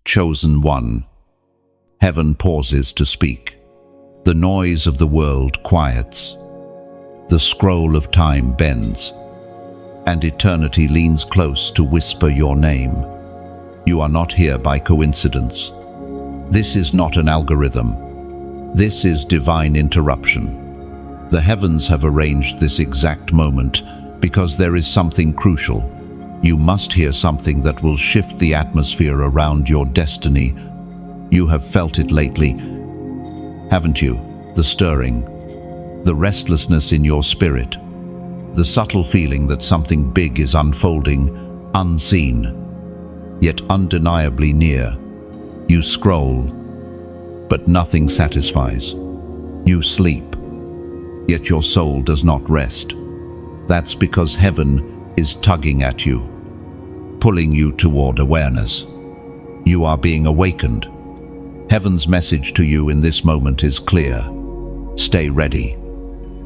Chosen one. Heaven pauses to speak. The noise of the world quiets. The scroll of time bends, and eternity leans close to whisper your name. You are not here by coincidence. This is not an algorithm. This is divine interruption. The heavens have arranged this exact moment because there is something crucial. You must hear something that will shift the atmosphere around your destiny. You have felt it lately, haven't you? The stirring, the restlessness in your spirit, the subtle feeling that something big is unfolding, unseen, yet undeniably near. You scroll, but nothing satisfies. You sleep, yet your soul does not rest. That's because heaven is tugging at you, pulling you toward awareness. You are being awakened. Heaven's message to you in this moment is clear. Stay ready.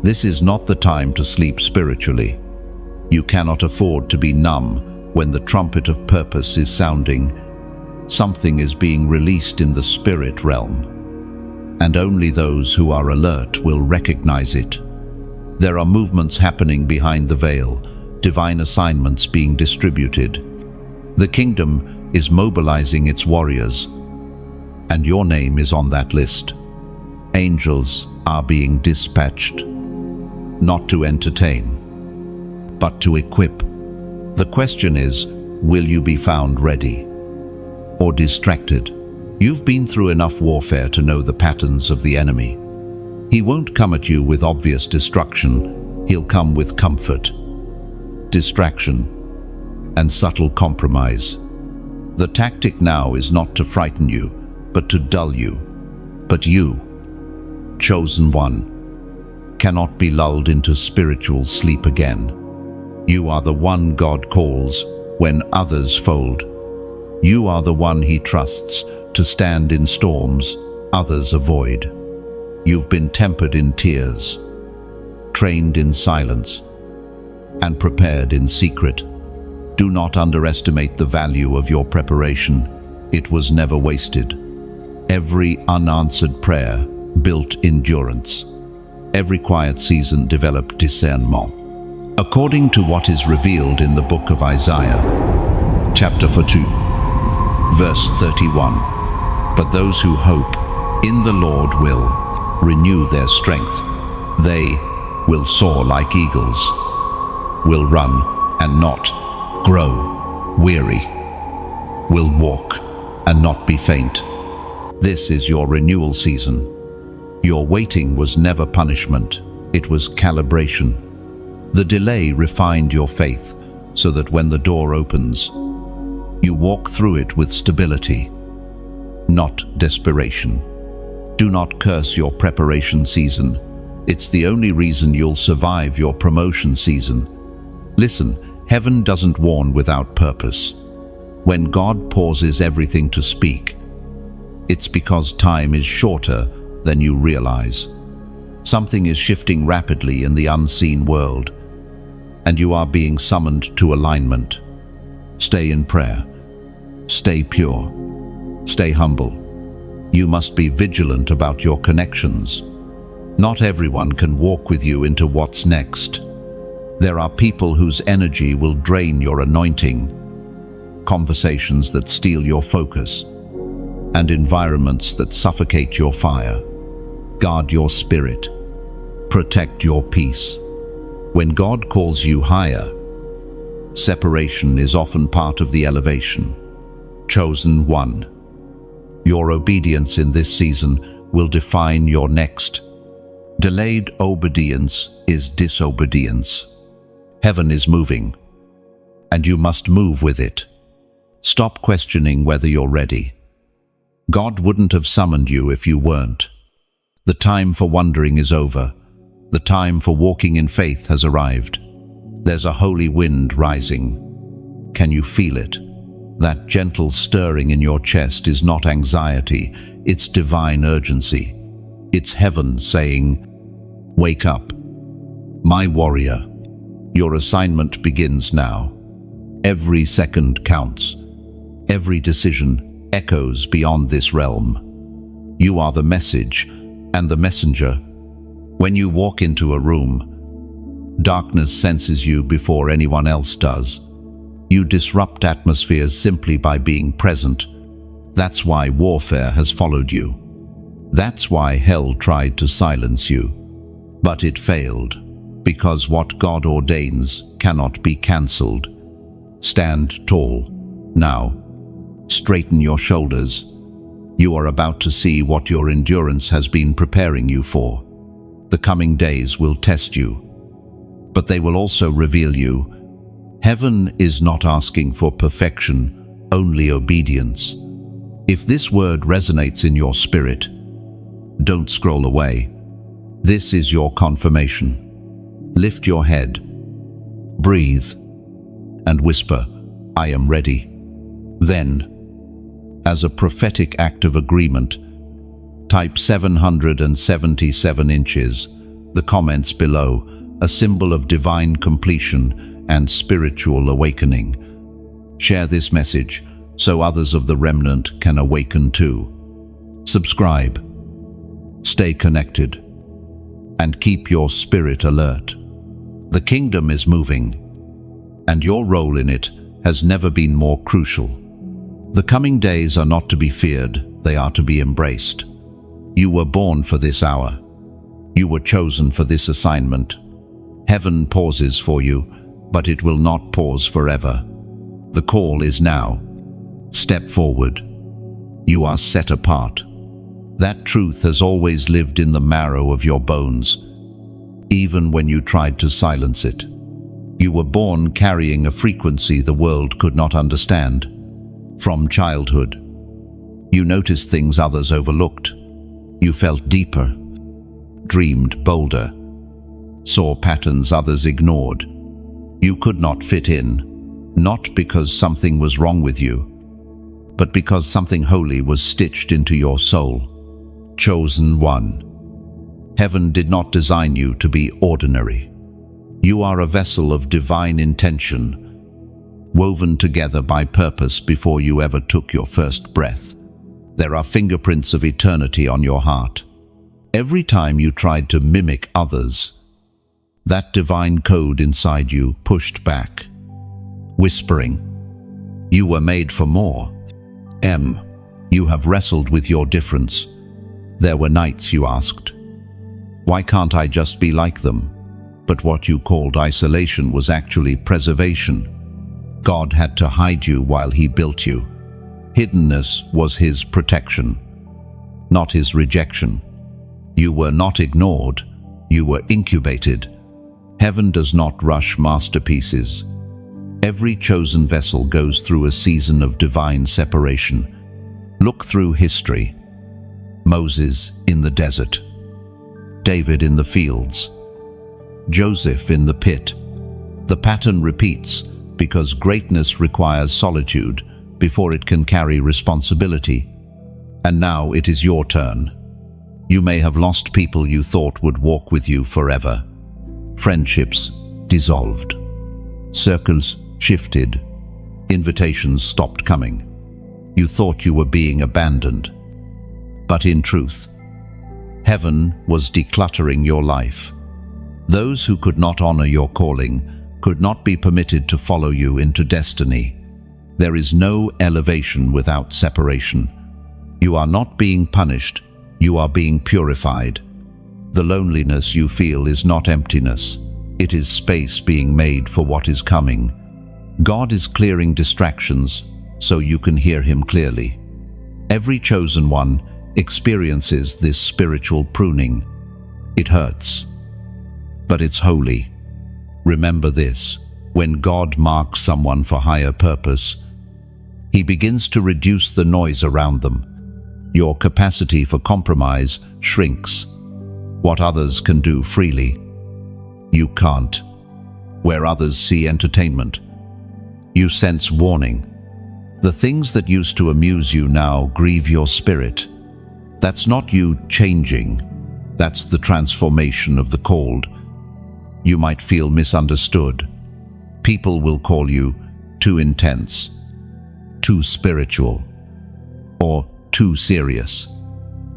This is not the time to sleep spiritually. You cannot afford to be numb when the trumpet of purpose is sounding. Something is being released in the spirit realm, and only those who are alert will recognize it. There are movements happening behind the veil, divine assignments being distributed. The kingdom is mobilizing its warriors, and your name is on that list. Angels are being dispatched, not to entertain, but to equip. The question is, will you be found ready or distracted? You've been through enough warfare to know the patterns of the enemy. He won't come at you with obvious destruction. He'll come with comfort, distraction, and subtle compromise. The tactic now is not to frighten you, but to dull you. But you, chosen one, cannot be lulled into spiritual sleep again. You are the one God calls when others fold. You are the one He trusts to stand in storms others avoid. You've been tempered in tears, trained in silence, and prepared in secret. Do not underestimate the value of your preparation. It was never wasted. Every unanswered prayer built endurance. Every quiet season developed discernment. According to what is revealed in the book of Isaiah, chapter 42, verse 31, but those who hope in the Lord will renew their strength. They will soar like eagles, will run and not grow weary, will walk and not be faint. This is your renewal season. Your waiting was never punishment, it was calibration. The delay refined your faith so that when the door opens, you walk through it with stability, not desperation. Do not curse your preparation season. It's the only reason you'll survive your promotion season. Listen, heaven doesn't warn without purpose. When God pauses everything to speak, it's because time is shorter than you realize. Something is shifting rapidly in the unseen world, and you are being summoned to alignment. Stay in prayer. Stay pure. Stay humble. You must be vigilant about your connections. Not everyone can walk with you into what's next. There are people whose energy will drain your anointing, conversations that steal your focus, and environments that suffocate your fire. Guard your spirit. Protect your peace. When God calls you higher, separation is often part of the elevation. Chosen one. Your obedience in this season will define your next. Delayed obedience is disobedience. Heaven is moving, and you must move with it. Stop questioning whether you're ready. God wouldn't have summoned you if you weren't. The time for wondering is over. The time for walking in faith has arrived. There's a holy wind rising. Can you feel it? That gentle stirring in your chest is not anxiety, it's divine urgency. It's heaven saying, "Wake up, my warrior. Your assignment begins now." Every second counts. Every decision, echoes beyond this realm. You are the message and the messenger. When you walk into a room, darkness senses you before anyone else does. You disrupt atmospheres simply by being present. That's why warfare has followed you. That's why hell tried to silence you. But it failed, because what God ordains cannot be cancelled. Stand tall. Now, straighten your shoulders. You are about to see what your endurance has been preparing you for. The coming days will test you, but they will also reveal you. Heaven is not asking for perfection, only obedience. If this word resonates in your spirit, don't scroll away. This is your confirmation. Lift your head, breathe, and whisper, "I am ready." Then, as a prophetic act of agreement, type 777 inches, the comments below, a symbol of divine completion and spiritual awakening. Share this message so others of the remnant can awaken too. Subscribe, stay connected, and keep your spirit alert. The kingdom is moving, and your role in it has never been more crucial. The coming days are not to be feared, they are to be embraced. You were born for this hour. You were chosen for this assignment. Heaven pauses for you, but it will not pause forever. The call is now. Step forward. You are set apart. That truth has always lived in the marrow of your bones, even when you tried to silence it. You were born carrying a frequency the world could not understand. From childhood, you noticed things others overlooked. You felt deeper, dreamed bolder, saw patterns others ignored. You could not fit in, not because something was wrong with you, but because something holy was stitched into your soul. Chosen one. Heaven did not design you to be ordinary. You are a vessel of divine intention, woven together by purpose before you ever took your first breath. There are fingerprints of eternity on your heart. Every time you tried to mimic others, that divine code inside you pushed back, whispering, "You were made for more." You have wrestled with your difference. There were nights you asked, "Why can't I just be like them?" But what you called isolation was actually preservation. God had to hide you while He built you. Hiddenness was His protection, not His rejection. You were not ignored, you were incubated. Heaven does not rush masterpieces. Every chosen vessel goes through a season of divine separation. Look through history. Moses in the desert, David in the fields, Joseph in the pit. The pattern repeats because greatness requires solitude before it can carry responsibility. And now it is your turn. You may have lost people you thought would walk with you forever. Friendships dissolved. Circles shifted. Invitations stopped coming. You thought you were being abandoned. But in truth, heaven was decluttering your life. Those who could not honor your calling could not be permitted to follow you into destiny. There is no elevation without separation. You are not being punished, you are being purified. The loneliness you feel is not emptiness. It is space being made for what is coming. God is clearing distractions so you can hear Him clearly. Every chosen one experiences this spiritual pruning. It hurts, but it's holy. Remember this: when God marks someone for higher purpose, He begins to reduce the noise around them. Your capacity for compromise shrinks. What others can do freely, you can't. Where others see entertainment, you sense warning. The things that used to amuse you now grieve your spirit. That's not you changing, that's the transformation of the called. You might feel misunderstood. People will call you too intense, too spiritual. or too serious.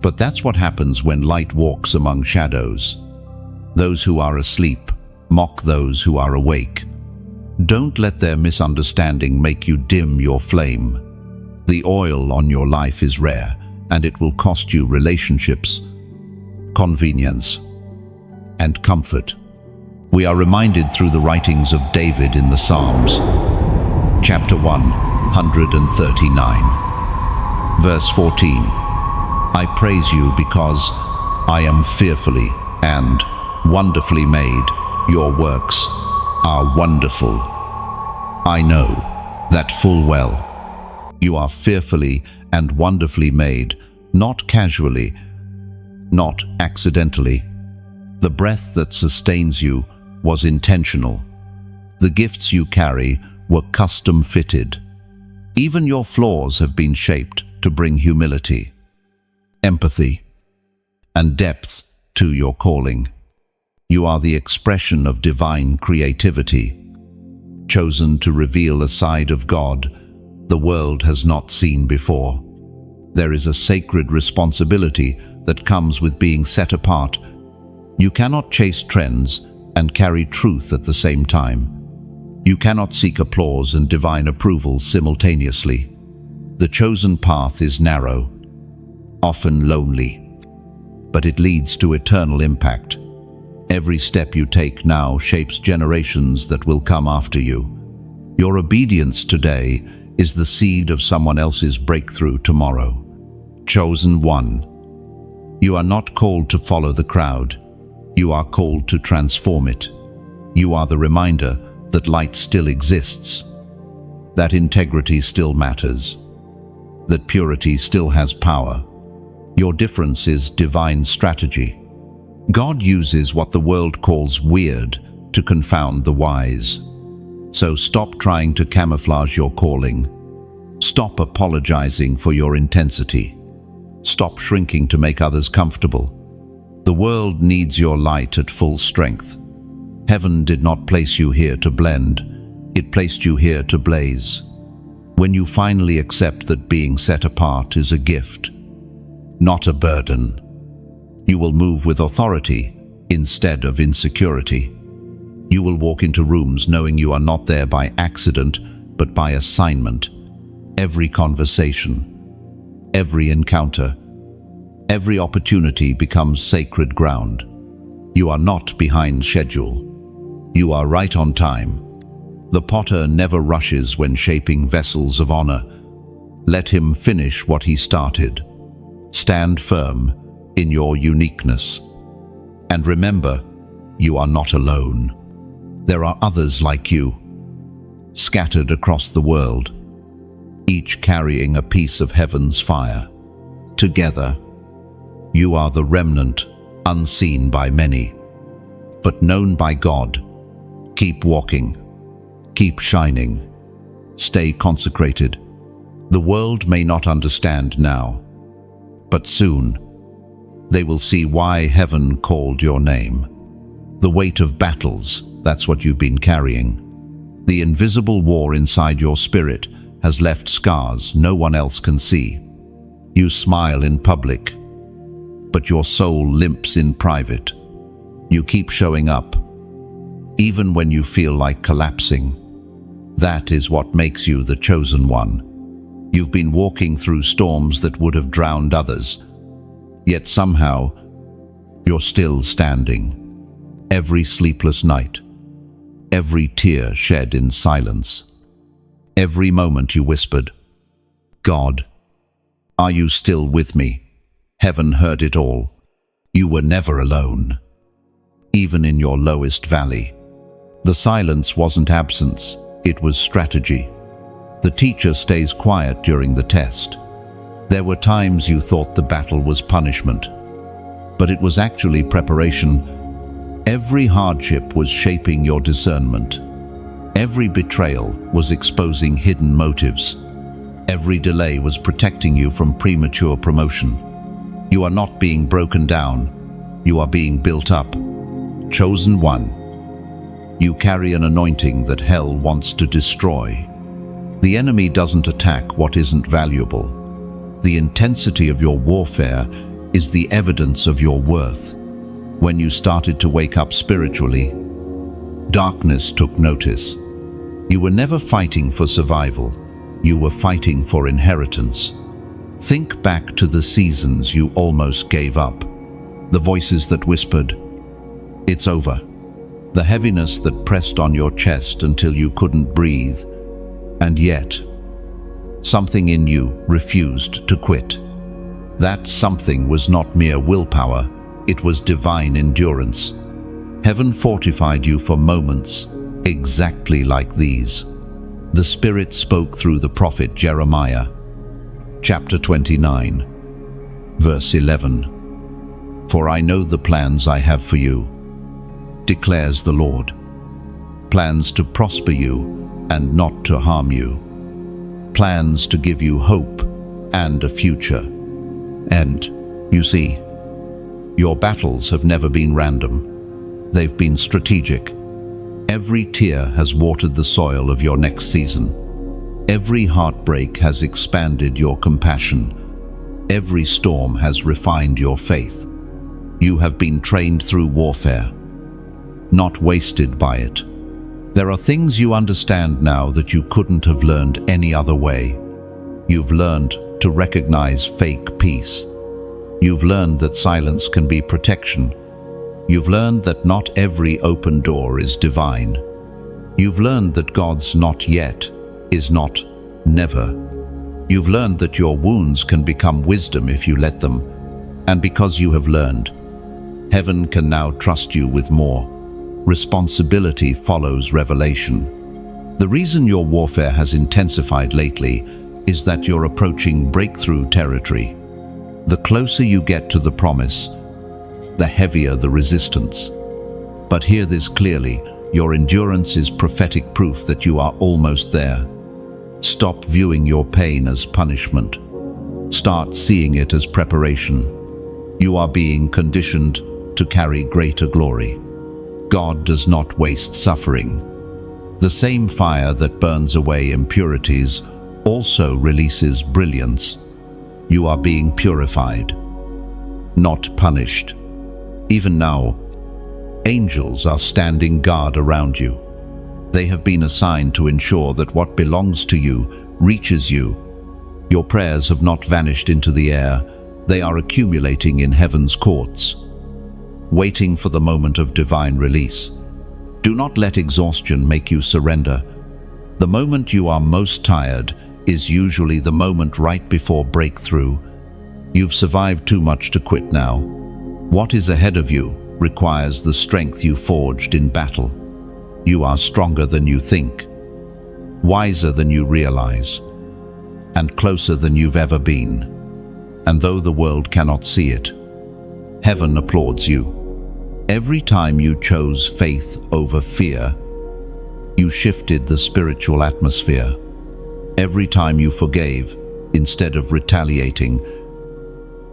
But that's what happens when light walks among shadows. Those who are asleep mock those who are awake. Don't let their misunderstanding make you dim your flame. The oil on your life is rare, and it will cost you relationships, convenience, and comfort. We are reminded through the writings of David in the Psalms, chapter 139, verse 14. I praise you because I am fearfully and wonderfully made. Your works are wonderful. I know that full well. You are fearfully and wonderfully made, not casually, not accidentally. The breath that sustains you was intentional. The gifts you carry were custom-fitted. Even your flaws have been shaped to bring humility, empathy, and depth to your calling. You are the expression of divine creativity, chosen to reveal a side of God the world has not seen before. There is a sacred responsibility that comes with being set apart. You cannot chase trends and carry truth at the same time. You cannot seek applause and divine approval simultaneously. The chosen path is narrow, often lonely, but it leads to eternal impact. Every step you take now shapes generations that will come after you. Your obedience today is the seed of someone else's breakthrough tomorrow. Chosen one. You are not called to follow the crowd. You are called to transform it. You are the reminder that light still exists, that integrity still matters, that purity still has power. Your difference is divine strategy. God uses what the world calls weird to confound the wise. So stop trying to camouflage your calling. Stop apologizing for your intensity. Stop shrinking to make others comfortable. The world needs your light at full strength. Heaven did not place you here to blend. It placed you here to blaze. When you finally accept that being set apart is a gift, not a burden, you will move with authority instead of insecurity. You will walk into rooms knowing you are not there by accident, but by assignment. Every conversation, every encounter, every opportunity becomes sacred ground. You are not behind schedule. You are right on time. The potter never rushes when shaping vessels of honor. Let him finish what he started. Stand firm in your uniqueness. And remember, you are not alone. There are others like you, scattered across the world, each carrying a piece of heaven's fire. Together, you are the remnant, unseen by many, but known by God. Keep walking, keep shining, stay consecrated. The world may not understand now, but soon they will see why heaven called your name. The weight of battles, that's what you've been carrying. The invisible war inside your spirit has left scars no one else can see. You smile in public, but your soul limps in private. You keep showing up, even when you feel like collapsing. That is what makes you the chosen one. You've been walking through storms that would have drowned others, yet somehow you're still standing. Every sleepless night, every tear shed in silence, every moment you whispered, God, are you still with me? Heaven heard it all. You were never alone. Even in your lowest valley. The silence wasn't absence, it was strategy. The teacher stays quiet during the test. There were times you thought the battle was punishment, but it was actually preparation. Every hardship was shaping your discernment. Every betrayal was exposing hidden motives. Every delay was protecting you from premature promotion. You are not being broken down. You are being built up. Chosen one. You carry an anointing that hell wants to destroy. The enemy doesn't attack what isn't valuable. The intensity of your warfare is the evidence of your worth. When you started to wake up spiritually, darkness took notice. You were never fighting for survival. You were fighting for inheritance. Think back to the seasons you almost gave up. The voices that whispered, "It's over." The heaviness that pressed on your chest until you couldn't breathe. And yet, something in you refused to quit. That something was not mere willpower, it was divine endurance. Heaven fortified you for moments exactly like these. The Spirit spoke through the prophet Jeremiah, chapter 29, verse 11. "For I know the plans I have for you, declares the Lord, plans to prosper you and not to harm you, plans to give you hope and a future." And, you see, your battles have never been random. They've been strategic. Every tear has watered the soil of your next season. Every heartbreak has expanded your compassion. Every storm has refined your faith. You have been trained through warfare, not wasted by it. There are things you understand now that you couldn't have learned any other way. You've learned to recognize fake peace. You've learned that silence can be protection. You've learned that not every open door is divine. You've learned that God's not yet is not never. You've learned that your wounds can become wisdom if you let them. And because you have learned, heaven can now trust you with more. Responsibility follows revelation. The reason your warfare has intensified lately is that you're approaching breakthrough territory. The closer you get to the promise, the heavier the resistance. But hear this clearly, your endurance is prophetic proof that you are almost there. Stop viewing your pain as punishment. Start seeing it as preparation. You are being conditioned to carry greater glory. God does not waste suffering. The same fire that burns away impurities also releases brilliance. You are being purified, not punished. Even now, angels are standing guard around you. They have been assigned to ensure that what belongs to you reaches you. Your prayers have not vanished into the air. They are accumulating in heaven's courts, waiting for the moment of divine release. Do not let exhaustion make you surrender. The moment you are most tired is usually the moment right before breakthrough. You've survived too much to quit now. What is ahead of you requires the strength you forged in battle. You are stronger than you think, wiser than you realize, and closer than you've ever been. And though the world cannot see it, heaven applauds you. Every time you chose faith over fear, you shifted the spiritual atmosphere. Every time you forgave instead of retaliating,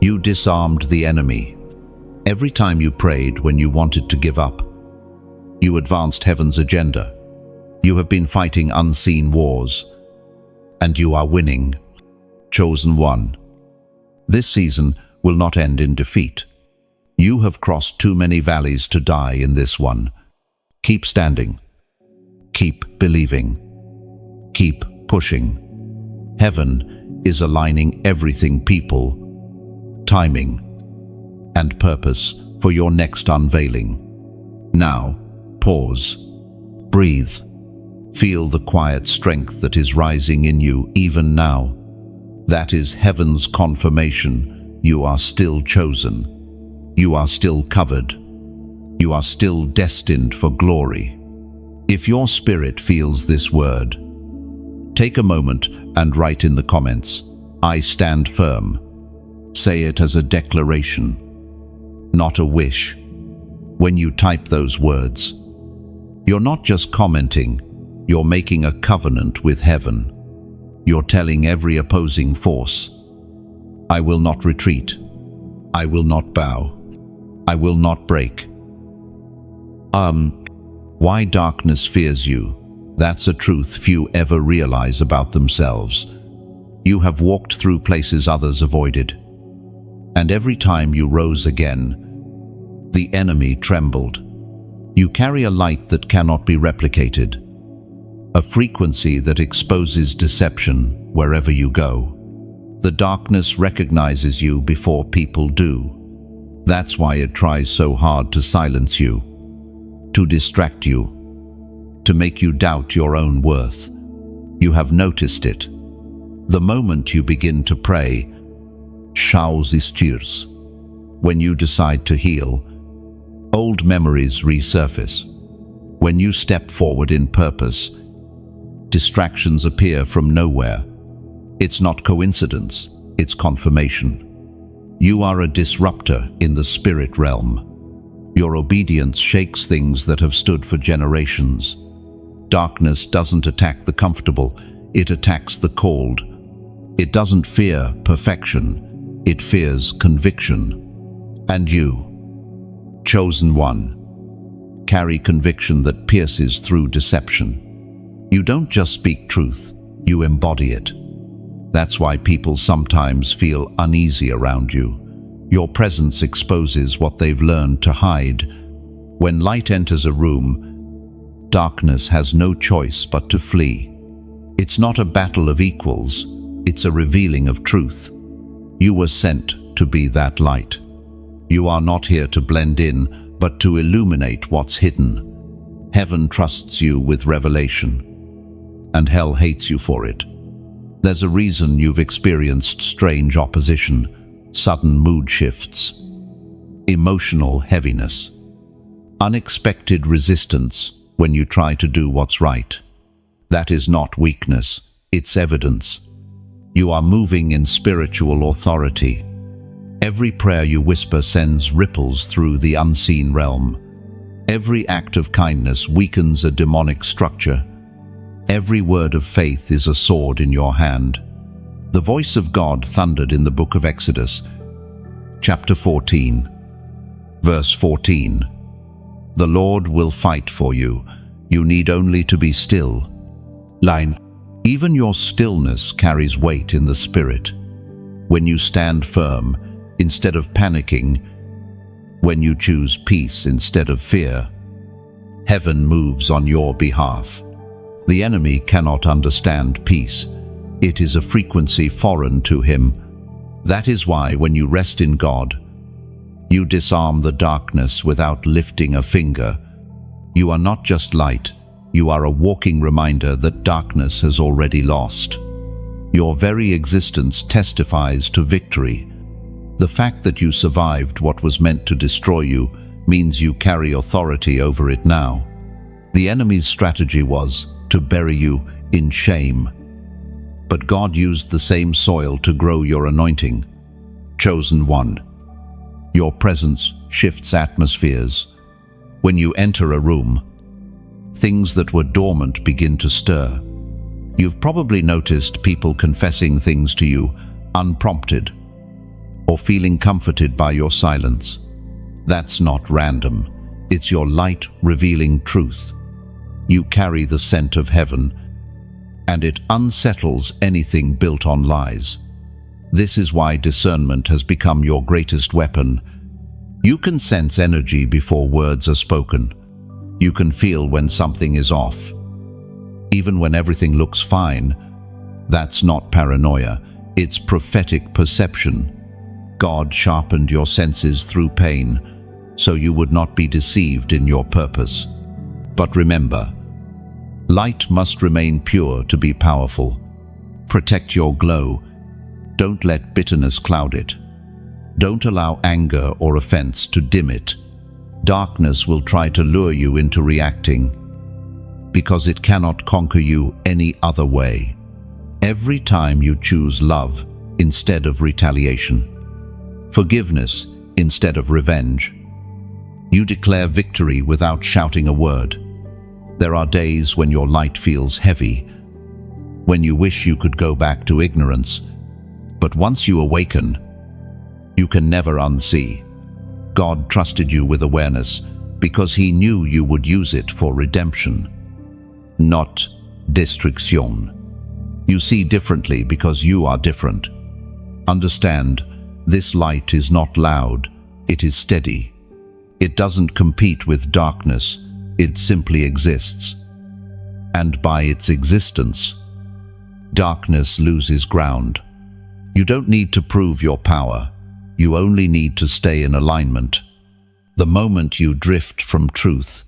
you disarmed the enemy. Every time you prayed when you wanted to give up, you advanced heaven's agenda. You have been fighting unseen wars, and you are winning. Chosen one. This season will not end in defeat. You have crossed too many valleys to die in this one. Keep standing. Keep believing. Keep pushing. Heaven is aligning everything, people, timing, and purpose for your next unveiling. Now, pause. Breathe. Feel the quiet strength that is rising in you even now. That is heaven's confirmation. You are still chosen. You are still covered. You are still destined for glory. If your spirit feels this word, take a moment and write in the comments, "I stand firm." Say it as a declaration, not a wish. When you type those words, you're not just commenting, you're making a covenant with heaven. You're telling every opposing force, "I will not retreat. I will not bow. I will not break." Why darkness fears you? That's a truth few ever realize about themselves. You have walked through places others avoided. And every time you rose again, the enemy trembled. You carry a light that cannot be replicated, a frequency that exposes deception wherever you go. The darkness recognizes you before people do. That's why it tries so hard to silence you, to distract you, to make you doubt your own worth. You have noticed it. The moment you begin to pray, Schaus ist yours. When you decide to heal, old memories resurface. When you step forward in purpose, distractions appear from nowhere. It's not coincidence, it's confirmation. You are a disruptor in the spirit realm. Your obedience shakes things that have stood for generations. Darkness doesn't attack the comfortable, it attacks the called. It doesn't fear perfection, it fears conviction. And you, chosen one, carry conviction that pierces through deception. You don't just speak truth, you embody it. That's why people sometimes feel uneasy around you. Your presence exposes what they've learned to hide. When light enters a room, darkness has no choice but to flee. It's not a battle of equals, it's a revealing of truth. You were sent to be that light. You are not here to blend in, but to illuminate what's hidden. Heaven trusts you with revelation, and hell hates you for it. There's a reason you've experienced strange opposition, sudden mood shifts, emotional heaviness, unexpected resistance when you try to do what's right. That is not weakness, it's evidence. You are moving in spiritual authority. Every prayer you whisper sends ripples through the unseen realm. Every act of kindness weakens a demonic structure. Every word of faith is a sword in your hand. The voice of God thundered in the book of Exodus, chapter 14, verse 14. The Lord will fight for you. You need only to be still. Line. Even your stillness carries weight in the spirit. When you stand firm, instead of panicking, when you choose peace instead of fear, heaven moves on your behalf. The enemy cannot understand peace. It is a frequency foreign to him. That is why when you rest in God, you disarm the darkness without lifting a finger. You are not just light, you are a walking reminder that darkness has already lost. Your very existence testifies to victory. The fact that you survived what was meant to destroy you means you carry authority over it now. The enemy's strategy was to bury you in shame. But God used the same soil to grow your anointing. Chosen one. Your presence shifts atmospheres. When you enter a room, things that were dormant begin to stir. You've probably noticed people confessing things to you unprompted, or feeling comforted by your silence. That's not random. It's your light revealing truth. You carry the scent of heaven, and it unsettles anything built on lies. This is why discernment has become your greatest weapon. You can sense energy before words are spoken. You can feel when something is off. Even when everything looks fine, that's not paranoia, it's prophetic perception. God sharpened your senses through pain, so you would not be deceived in your purpose. But remember, light must remain pure to be powerful. Protect your glow. Don't let bitterness cloud it. Don't allow anger or offense to dim it. Darkness will try to lure you into reacting, because it cannot conquer you any other way. Every time you choose love instead of retaliation, forgiveness instead of revenge, you declare victory without shouting a word. There are days when your light feels heavy, when you wish you could go back to ignorance, but once you awaken, you can never unsee. God trusted you with awareness because He knew you would use it for redemption, not destruction. You see differently because you are different. Understand, this light is not loud, it is steady. It doesn't compete with darkness, it simply exists. And by its existence, darkness loses ground. You don't need to prove your power, you only need to stay in alignment. The moment you drift from truth,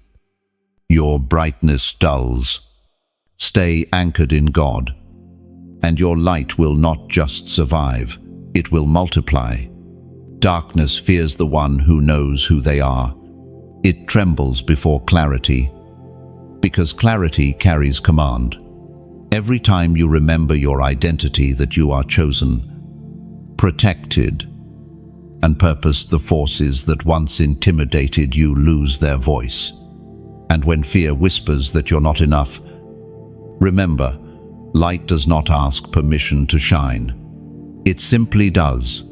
your brightness dulls. Stay anchored in God, and your light will not just survive, it will multiply. Darkness fears the one who knows who they are. It trembles before clarity, because clarity carries command. Every time you remember your identity, that you are chosen, protected, and purposed, the forces that once intimidated you lose their voice. And when fear whispers that you're not enough, remember, light does not ask permission to shine. It simply does.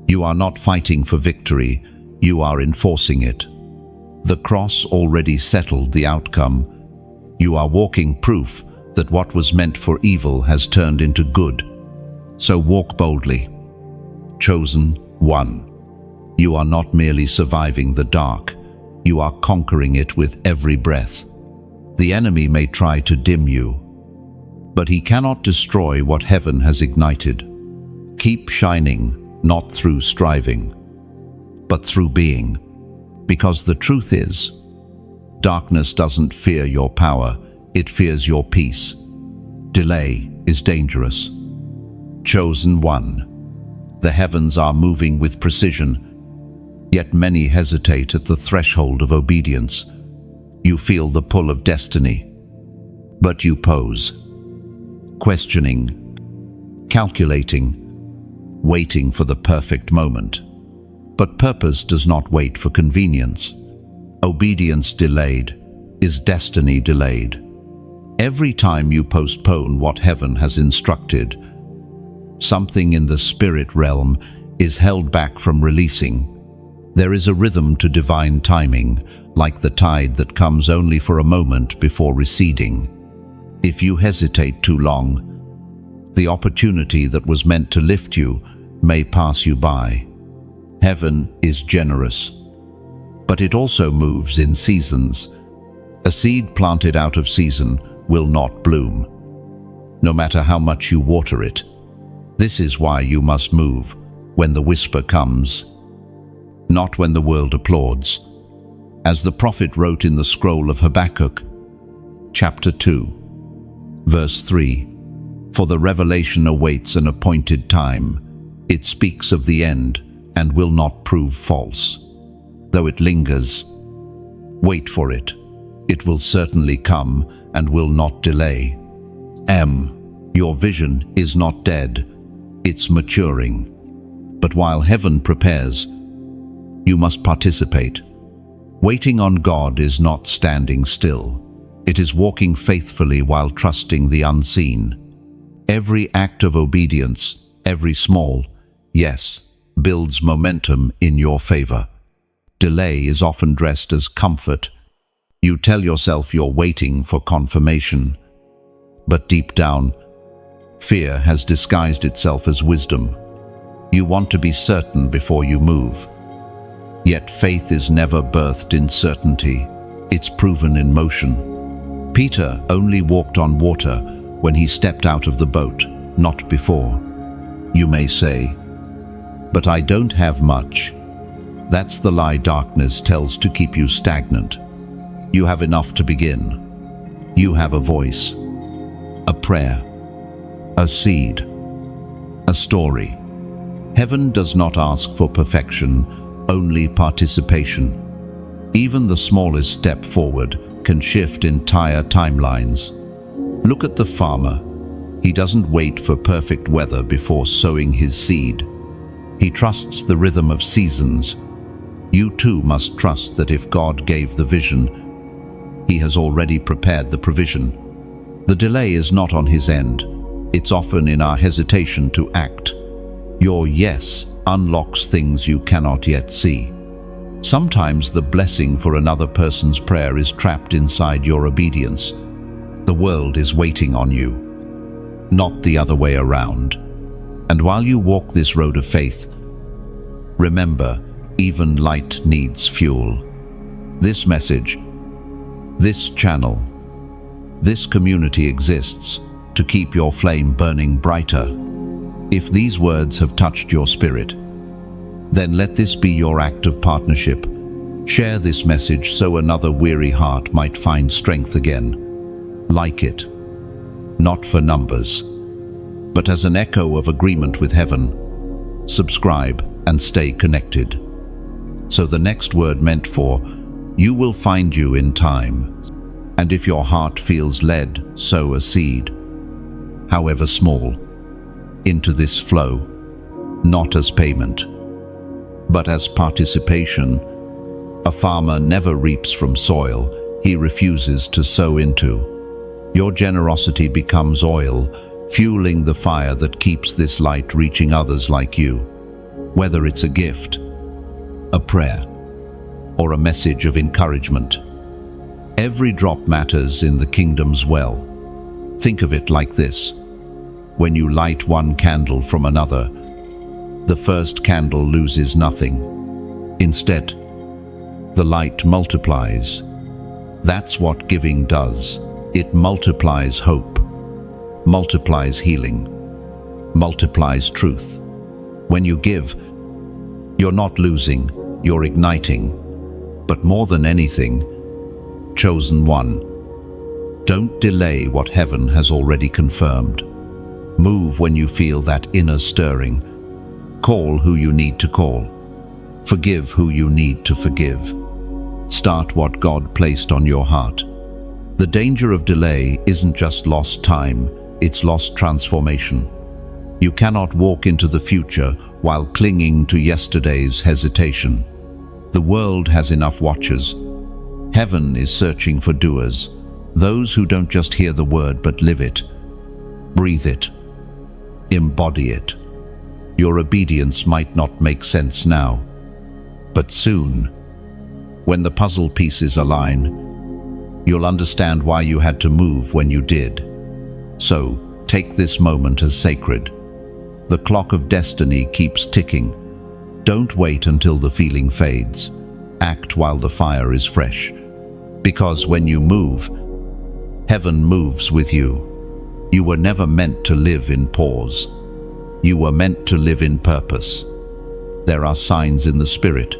You are not fighting for victory, you are enforcing it. The cross already settled the outcome. You are walking proof that what was meant for evil has turned into good. So walk boldly. Chosen one. You are not merely surviving the dark, you are conquering it with every breath. The enemy may try to dim you, but he cannot destroy what heaven has ignited. Keep shining, not through striving, but through being. Because the truth is, darkness doesn't fear your power, it fears your peace. Delay is dangerous. Chosen one. The heavens are moving with precision, yet many hesitate at the threshold of obedience. You feel the pull of destiny, but you pose, questioning, calculating, waiting for the perfect moment. But purpose does not wait for convenience. Obedience delayed is destiny delayed. Every time you postpone what heaven has instructed, something in the spirit realm is held back from releasing. There is a rhythm to divine timing, like the tide that comes only for a moment before receding. If you hesitate too long, the opportunity that was meant to lift you may pass you by. Heaven is generous, but it also moves in seasons. A seed planted out of season will not bloom, no matter how much you water it. This is why you must move when the whisper comes, not when the world applauds. As the prophet wrote in the scroll of Habakkuk, chapter 2, verse 3, "For the revelation awaits an appointed time. It speaks of the end and will not prove false. Though it lingers, wait for it. It will certainly come and will not delay." Your vision is not dead, it's maturing. But while heaven prepares, you must participate. Waiting on God is not standing still. It is walking faithfully while trusting the unseen. Every act of obedience, every small yes, builds momentum in your favor. Delay is often dressed as comfort. You tell yourself you're waiting for confirmation. But deep down, fear has disguised itself as wisdom. You want to be certain before you move. Yet faith is never birthed in certainty. It's proven in motion. Peter only walked on water when he stepped out of the boat, not before. You may say, "But I don't have much." That's the lie darkness tells to keep you stagnant. You have enough to begin. You have a voice, a prayer, a seed, a story. Heaven does not ask for perfection, only participation. Even the smallest step forward can shift entire timelines. Look at the farmer. He doesn't wait for perfect weather before sowing his seed. He trusts the rhythm of seasons. You too must trust that if God gave the vision, He has already prepared the provision. The delay is not on His end. It's often in our hesitation to act. Your yes unlocks things you cannot yet see. Sometimes the blessing for another person's prayer is trapped inside your obedience. The world is waiting on you. not the other way around. And while you walk this road of faith, remember, even light needs fuel. This message, this channel, this community exists to keep your flame burning brighter. If these words have touched your spirit, then let this be your act of partnership. Share this message so another weary heart might find strength again. Like it, not for numbers, but as an echo of agreement with heaven. Subscribe and stay connected, so the next word meant for you will find you in time. And if your heart feels led, sow a seed, however small, into this flow, not as payment, but as participation. A farmer never reaps from soil he refuses to sow into. Your generosity becomes oil, fueling the fire that keeps this light reaching others like you. Whether it's a gift, a prayer, or a message of encouragement, every drop matters in the kingdom's well. Think of it like this. When you light one candle from another, the first candle loses nothing. Instead, the light multiplies. That's what giving does. It multiplies hope, multiplies healing, multiplies truth. When you give, you're not losing, you're igniting. But more than anything, chosen one, don't delay what heaven has already confirmed. Move when you feel that inner stirring. Call who you need to call. Forgive who you need to forgive. Start what God placed on your heart. The danger of delay isn't just lost time, it's lost transformation. You cannot walk into the future while clinging to yesterday's hesitation. The world has enough watchers. Heaven is searching for doers, those who don't just hear the word but live it, breathe it, embody it. Your obedience might not make sense now, but soon, when the puzzle pieces align, you'll understand why you had to move when you did. So, take this moment as sacred. The clock of destiny keeps ticking. Don't wait until the feeling fades. Act while the fire is fresh. Because when you move, heaven moves with you. You were never meant to live in pause. You were meant to live in purpose. There are signs in the spirit.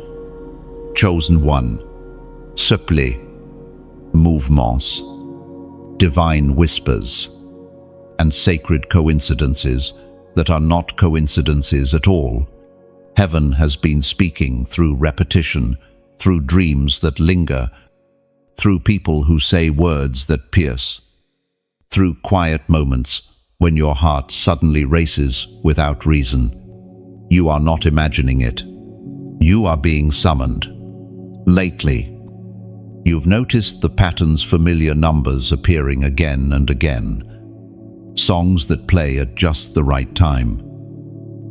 Chosen one, supplé, mouvements, divine whispers, and sacred coincidences that are not coincidences at all. Heaven has been speaking through repetition, through dreams that linger, through people who say words that pierce, through quiet moments when your heart suddenly races without reason. You are not imagining it. You are being summoned. Lately, you've noticed the pattern's familiar numbers appearing again and again. Songs that play at just the right time.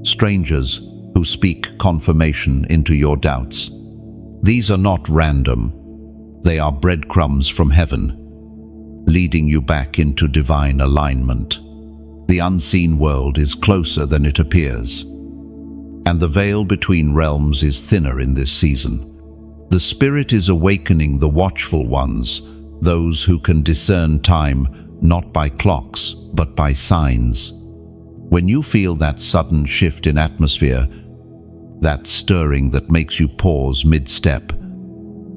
Strangers who speak confirmation into your doubts. These are not random. They are breadcrumbs from heaven, leading you back into divine alignment. The unseen world is closer than it appears, and the veil between realms is thinner in this season. The Spirit is awakening the watchful ones, those who can discern time not by clocks, but by signs. When you feel that sudden shift in atmosphere, that stirring that makes you pause mid-step,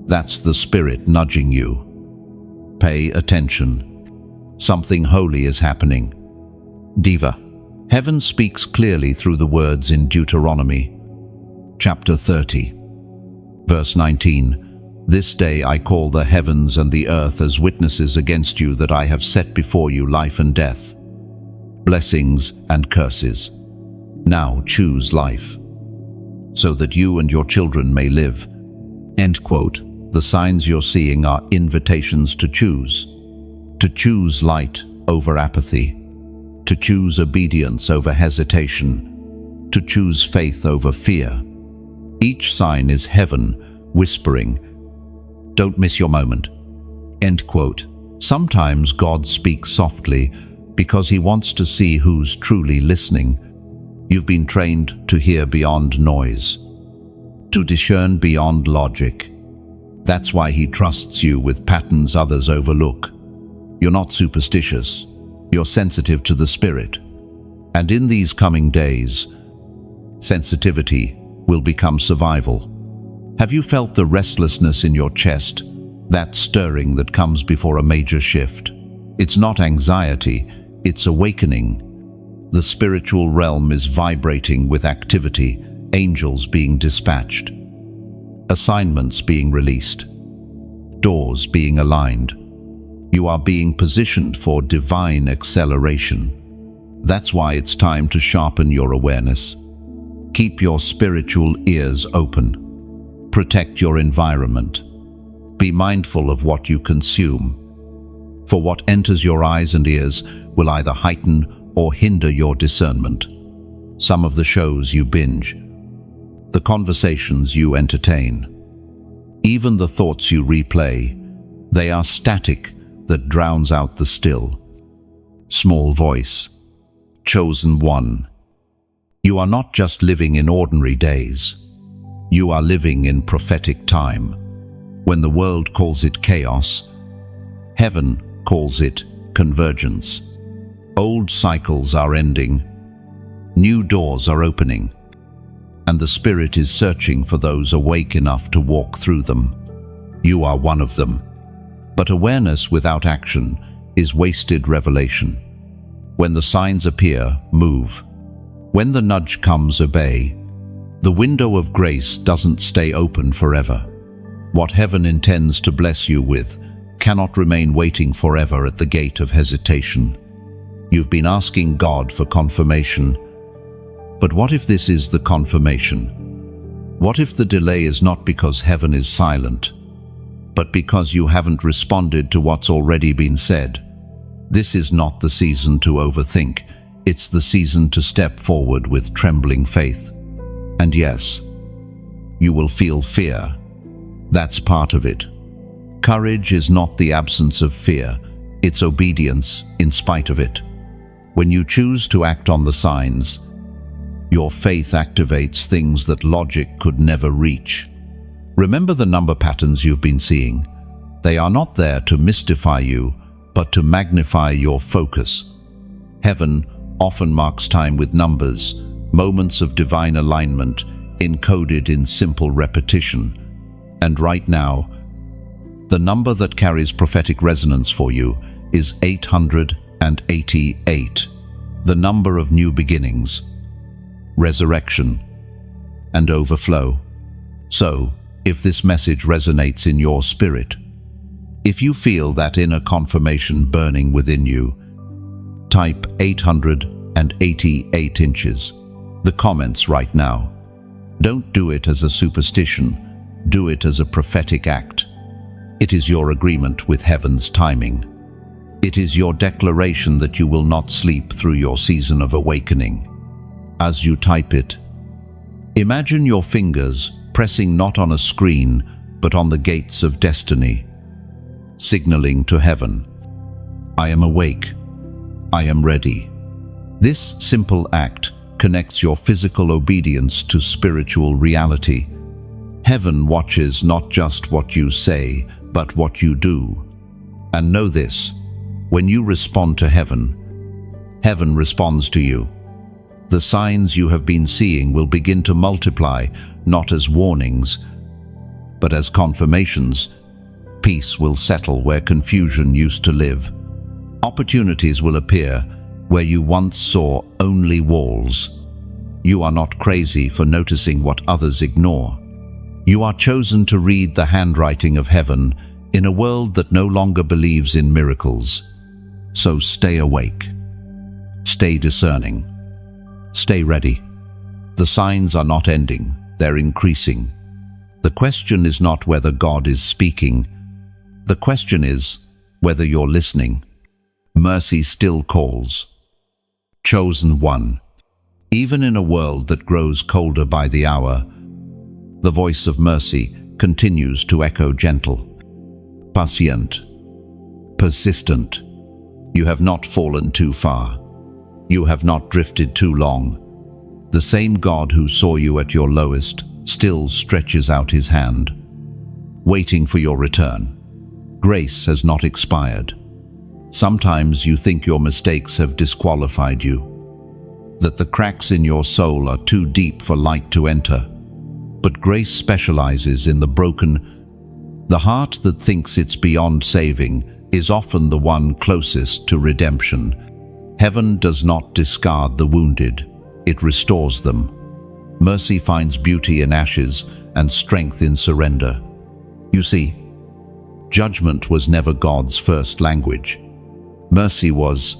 that's the Spirit nudging you. Pay attention. Something holy is happening. Diva. Heaven speaks clearly through the words in Deuteronomy, chapter 30, verse 19. This day I call the heavens and the earth as witnesses against you that I have set before you life and death, blessings and curses. Now choose life, so that you and your children may live. End quote. The signs you're seeing are invitations to choose. To choose light over apathy. To choose obedience over hesitation. To choose faith over fear. Each sign is heaven whispering, "Don't miss your moment." End quote. Sometimes God speaks softly, because He wants to see who's truly listening. You've been trained to hear beyond noise, to discern beyond logic. That's why He trusts you with patterns others overlook. You're not superstitious. You're sensitive to the Spirit. And in these coming days, sensitivity will become survival. Have you felt the restlessness in your chest, that stirring that comes before a major shift? It's not anxiety, it's awakening. The spiritual realm is vibrating with activity, angels being dispatched, assignments being released, doors being aligned. You are being positioned for divine acceleration. That's why it's time to sharpen your awareness. Keep your spiritual ears open. Protect your environment. Be mindful of what you consume. For what enters your eyes and ears will either heighten or hinder your discernment. Some of the shows you binge, the conversations you entertain, even the thoughts you replay, they are static that drowns out the still, small voice, chosen one. You are not just living in ordinary days. You are living in prophetic time. When the world calls it chaos, heaven calls it convergence. Old cycles are ending, new doors are opening, and the Spirit is searching for those awake enough to walk through them. You are one of them. But awareness without action is wasted revelation. When the signs appear, move. When the nudge comes, obey. The window of grace doesn't stay open forever. What heaven intends to bless you with cannot remain waiting forever at the gate of hesitation. You've been asking God for confirmation. But what if this is the confirmation? What if the delay is not because heaven is silent, but because you haven't responded to what's already been said? This is not the season to overthink. It's the season to step forward with trembling faith. And yes, you will feel fear. That's part of it. Courage is not the absence of fear. It's obedience in spite of it. When you choose to act on the signs, your faith activates things that logic could never reach. Remember the number patterns you've been seeing. They are not there to mystify you, but to magnify your focus. Heaven often marks time with numbers, moments of divine alignment encoded in simple repetition. And right now, the number that carries prophetic resonance for you is 888, the number of new beginnings, resurrection, and overflow. So, if this message resonates in your spirit, if you feel that inner confirmation burning within you, type 888 inches, the comments right now. Don't do it as a superstition, do it as a prophetic act. It is your agreement with heaven's timing. It is your declaration that you will not sleep through your season of awakening. As you type it, imagine your fingers pressing not on a screen, but on the gates of destiny, signaling to heaven, I am awake, I am ready. This simple act connects your physical obedience to spiritual reality. Heaven watches not just what you say, but what you do. And know this, when you respond to heaven, heaven responds to you. The signs you have been seeing will begin to multiply, not as warnings, but as confirmations. Peace will settle where confusion used to live. Opportunities will appear where you once saw only walls. You are not crazy for noticing what others ignore. You are chosen to read the handwriting of heaven in a world that no longer believes in miracles. So stay awake. Stay discerning. Stay ready. The signs are not ending, they're increasing. The question is not whether God is speaking. The question is whether you're listening. Mercy still calls. Chosen one. Even in a world that grows colder by the hour, the voice of mercy continues to echo gentle, patient, persistent, You have not fallen too far. You have not drifted too long. The same God who saw you at your lowest still stretches out his hand, waiting for your return. Grace has not expired. Sometimes you think your mistakes have disqualified you, that the cracks in your soul are too deep for light to enter. But grace specializes in the broken. The heart that thinks it's beyond saving is often the one closest to redemption. Heaven does not discard the wounded, it restores them. Mercy finds beauty in ashes and strength in surrender. You see, judgment was never God's first language. Mercy was.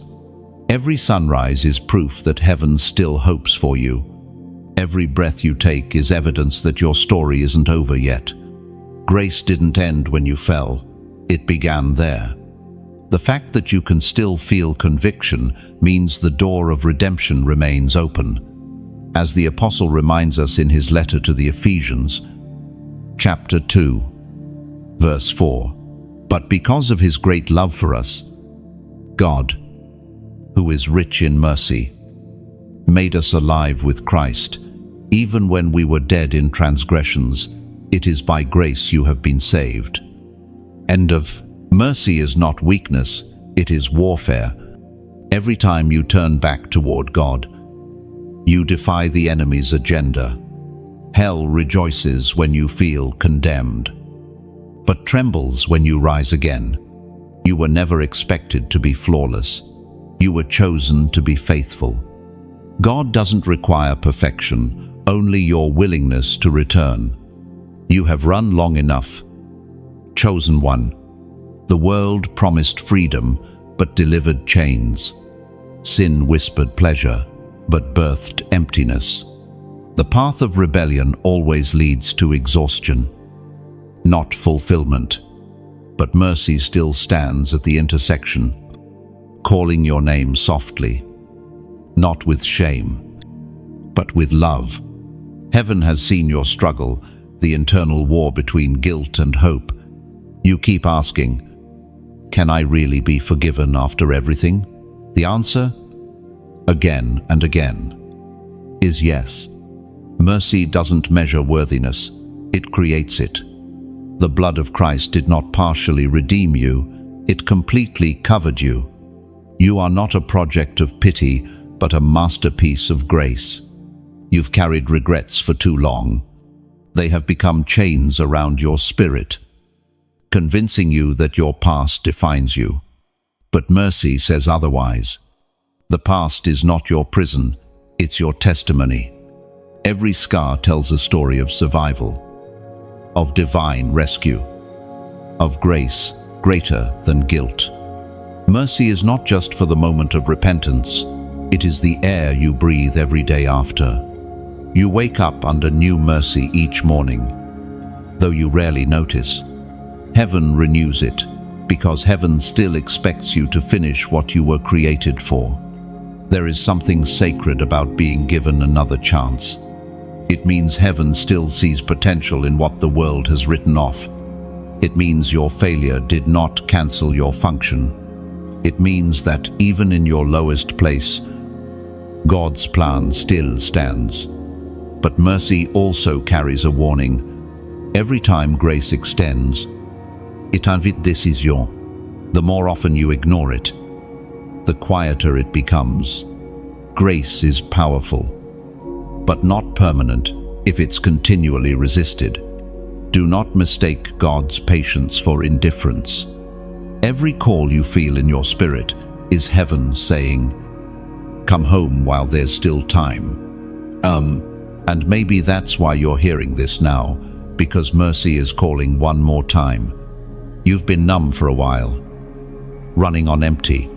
Every sunrise is proof that heaven still hopes for you. Every breath you take is evidence that your story isn't over yet. Grace didn't end when you fell. It began there. The fact that you can still feel conviction means the door of redemption remains open. As the Apostle reminds us in his letter to the Ephesians, chapter 2, verse 4, "But because of his great love for us, God, who is rich in mercy, made us alive with Christ, even when we were dead in transgressions. It is by grace you have been saved." End of. Mercy is not weakness, it is warfare. Every time you turn back toward God, you defy the enemy's agenda. Hell rejoices when you feel condemned, but trembles when you rise again. You were never expected to be flawless. You were chosen to be faithful. God doesn't require perfection, only your willingness to return. You have run long enough. Chosen one. The world promised freedom, but delivered chains. Sin whispered pleasure, but birthed emptiness. The path of rebellion always leads to exhaustion, not fulfillment. But mercy still stands at the intersection, calling your name softly, not with shame, but with love. Heaven has seen your struggle, the internal war between guilt and hope. You keep asking, can I really be forgiven after everything? The answer, again and again, is yes. Mercy doesn't measure worthiness, it creates it. The blood of Christ did not partially redeem you, it completely covered you. You are not a project of pity, but a masterpiece of grace. You've carried regrets for too long. They have become chains around your spirit, convincing you that your past defines you. But mercy says otherwise. The past is not your prison, it's your testimony. Every scar tells a story of survival, of divine rescue, of grace greater than guilt. Mercy is not just for the moment of repentance, it is the air you breathe every day after. You wake up under new mercy each morning, though you rarely notice. Heaven renews it, because heaven still expects you to finish what you were created for. There is something sacred about being given another chance. It means heaven still sees potential in what the world has written off. It means your failure did not cancel your function. It means that even in your lowest place, God's plan still stands. But mercy also carries a warning. Every time grace extends, it invite décision. The more often you ignore it, the quieter it becomes. Grace is powerful, but not permanent if it's continually resisted. Do not mistake God's patience for indifference. Every call you feel in your spirit is heaven saying, "Come home while there's still time." And maybe that's why you're hearing this now, because mercy is calling one more time. You've been numb for a while, running on empty,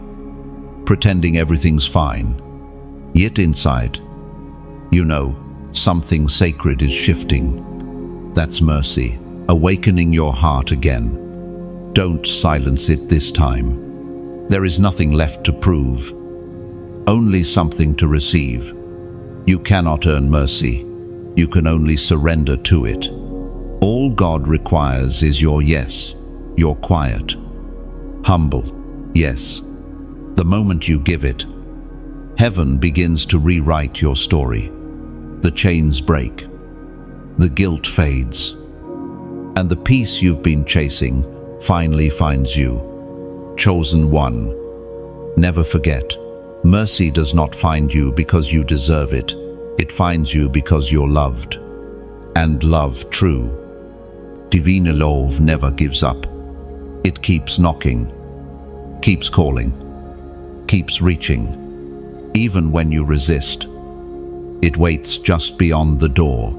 pretending everything's fine. Yet inside, you know, something sacred is shifting. That's mercy, awakening your heart again. Don't silence it this time. There is nothing left to prove, only something to receive. You cannot earn mercy, you can only surrender to it. All God requires is your yes, your quiet, humble yes, The moment you give it, heaven begins to rewrite your story. The chains break, the guilt fades, and the peace you've been chasing finally finds you. Chosen one. Never forget, mercy does not find you because you deserve it. It finds you because you're loved. And love true. Divine love never gives up. It keeps knocking, keeps calling, keeps reaching. Even when you resist, it waits just beyond the door.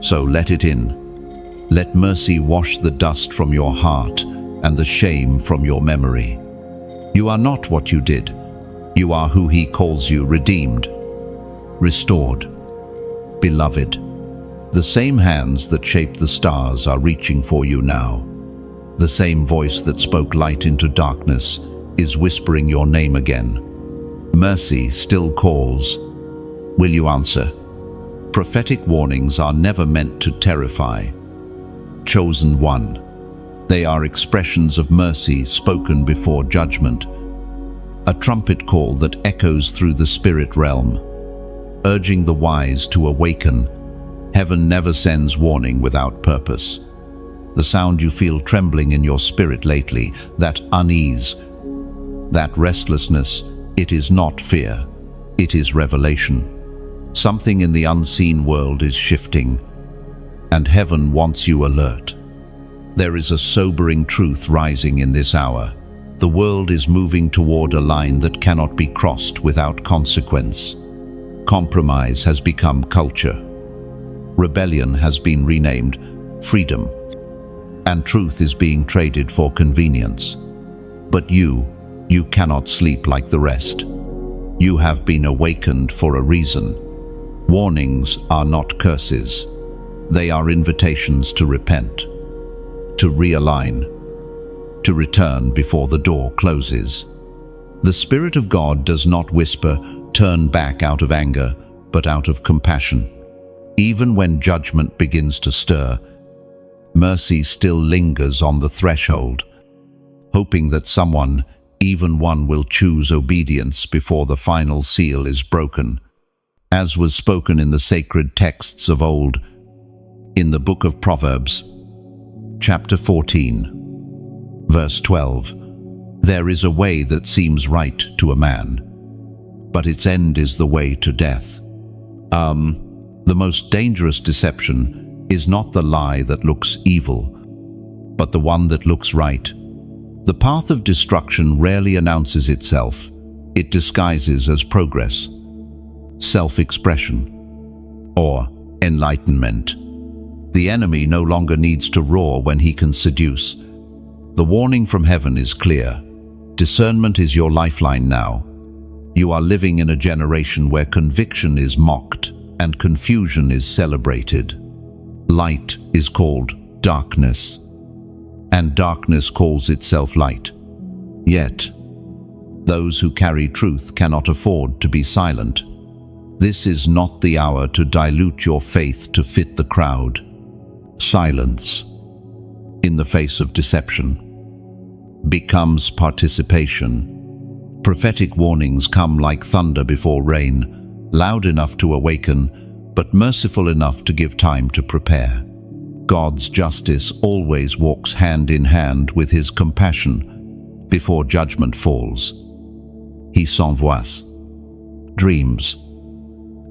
So let it in. Let mercy wash the dust from your heart and the shame from your memory. You are not what you did. You are who He calls you, redeemed, restored, beloved. The same hands that shaped the stars are reaching for you now. The same voice that spoke light into darkness is whispering your name again. Mercy still calls. Will you answer? Prophetic warnings are never meant to terrify. Chosen one. They are expressions of mercy spoken before judgment. A trumpet call that echoes through the spirit realm, urging the wise to awaken. Heaven never sends warning without purpose. The sound you feel trembling in your spirit lately, that unease, that restlessness, it is not fear, it is revelation. Something in the unseen world is shifting, and heaven wants you alert. There is a sobering truth rising in this hour. The world is moving toward a line that cannot be crossed without consequence. Compromise has become culture. Rebellion has been renamed freedom. And truth is being traded for convenience. But you cannot sleep like the rest. You have been awakened for a reason. Warnings are not curses. They are invitations to repent, to realign, to return before the door closes. The Spirit of God does not whisper, "Turn back," out of anger, but out of compassion. Even when judgment begins to stir, mercy still lingers on the threshold, hoping that someone, even one, will choose obedience before the final seal is broken. As was spoken in the sacred texts of old, in the book of Proverbs, chapter 14, verse 12, there is a way that seems right to a man, but its end is the way to death. The most dangerous deception is not the lie that looks evil, but the one that looks right. The path of destruction rarely announces itself. It disguises as progress, self-expression, or enlightenment. The enemy no longer needs to roar when he can seduce. The warning from heaven is clear. Discernment is your lifeline now. You are living in a generation where conviction is mocked and confusion is celebrated. Light is called darkness, and darkness calls itself light. Yet, those who carry truth cannot afford to be silent. This is not the hour to dilute your faith to fit the crowd. Silence, in the face of deception, becomes participation. Prophetic warnings come like thunder before rain, loud enough to awaken, but merciful enough to give time to prepare. God's justice always walks hand in hand with His compassion before judgment falls. He s'envoie dreams,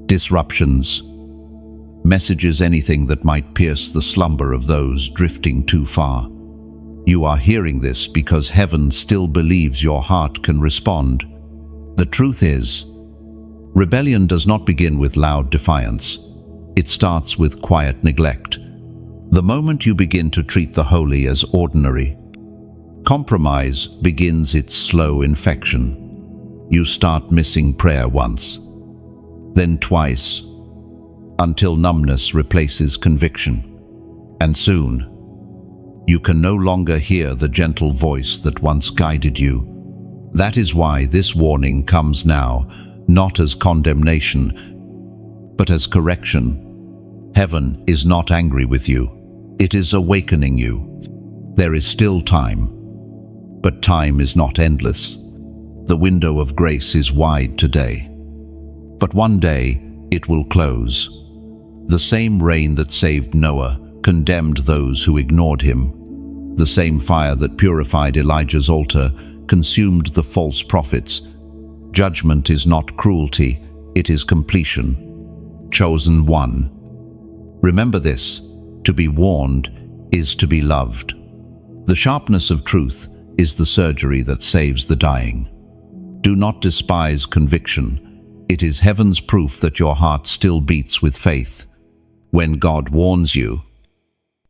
disruptions, messages, anything that might pierce the slumber of those drifting too far. You are hearing this because heaven still believes your heart can respond. The truth is, rebellion does not begin with loud defiance. It starts with quiet neglect. The moment you begin to treat the holy as ordinary, compromise begins its slow infection. You start missing prayer once, then twice, until numbness replaces conviction. And soon, you can no longer hear the gentle voice that once guided you. That is why this warning comes now, not as condemnation, but as correction. Heaven is not angry with you. It is awakening you. There is still time, but time is not endless. The window of grace is wide today. But one day it will close. The same rain that saved Noah condemned those who ignored him. The same fire that purified Elijah's altar consumed the false prophets. Judgment is not cruelty, it is completion. Chosen one. Remember this: to be warned is to be loved. The sharpness of truth is the surgery that saves the dying. Do not despise conviction. It is heaven's proof that your heart still beats with faith. When God warns you,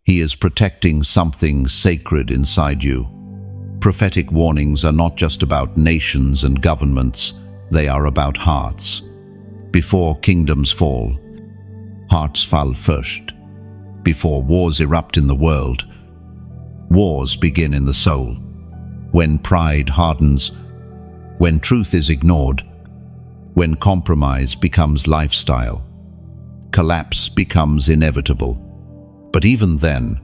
He is protecting something sacred inside you. Prophetic warnings are not just about nations and governments, they are about hearts. Before kingdoms fall, hearts fall first. Before wars erupt in the world, wars begin in the soul. When pride hardens, when truth is ignored, when compromise becomes lifestyle, collapse becomes inevitable. But even then,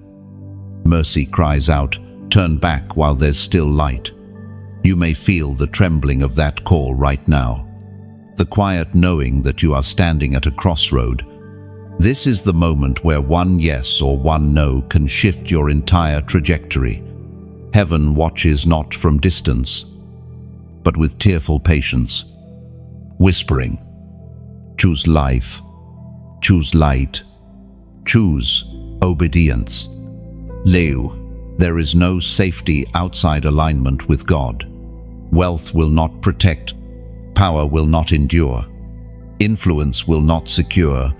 mercy cries out, turn back while there's still light. You may feel the trembling of that call right now, the quiet knowing that you are standing at a crossroad. This is the moment where one yes or one no can shift your entire trajectory. Heaven watches not from distance, but with tearful patience, whispering, choose life, choose light, choose obedience. Leu, there is no safety outside alignment with God. Wealth will not protect, power will not endure, influence will not secure.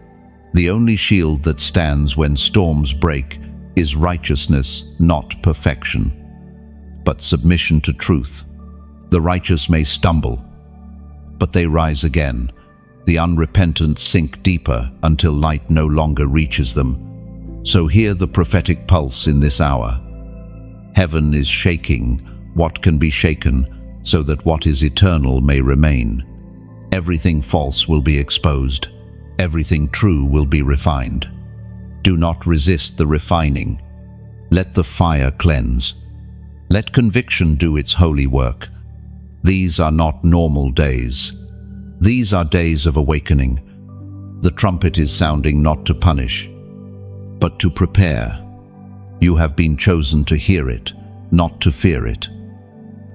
The only shield that stands when storms break is righteousness, not perfection, but submission to truth. The righteous may stumble, but they rise again. The unrepentant sink deeper until light no longer reaches them. So hear the prophetic pulse in this hour. Heaven is shaking what can be shaken, so that what is eternal may remain. Everything false will be exposed. Everything true will be refined. Do not resist the refining. Let the fire cleanse. Let conviction do its holy work. These are not normal days. These are days of awakening. The trumpet is sounding not to punish, but to prepare. You have been chosen to hear it, not to fear it,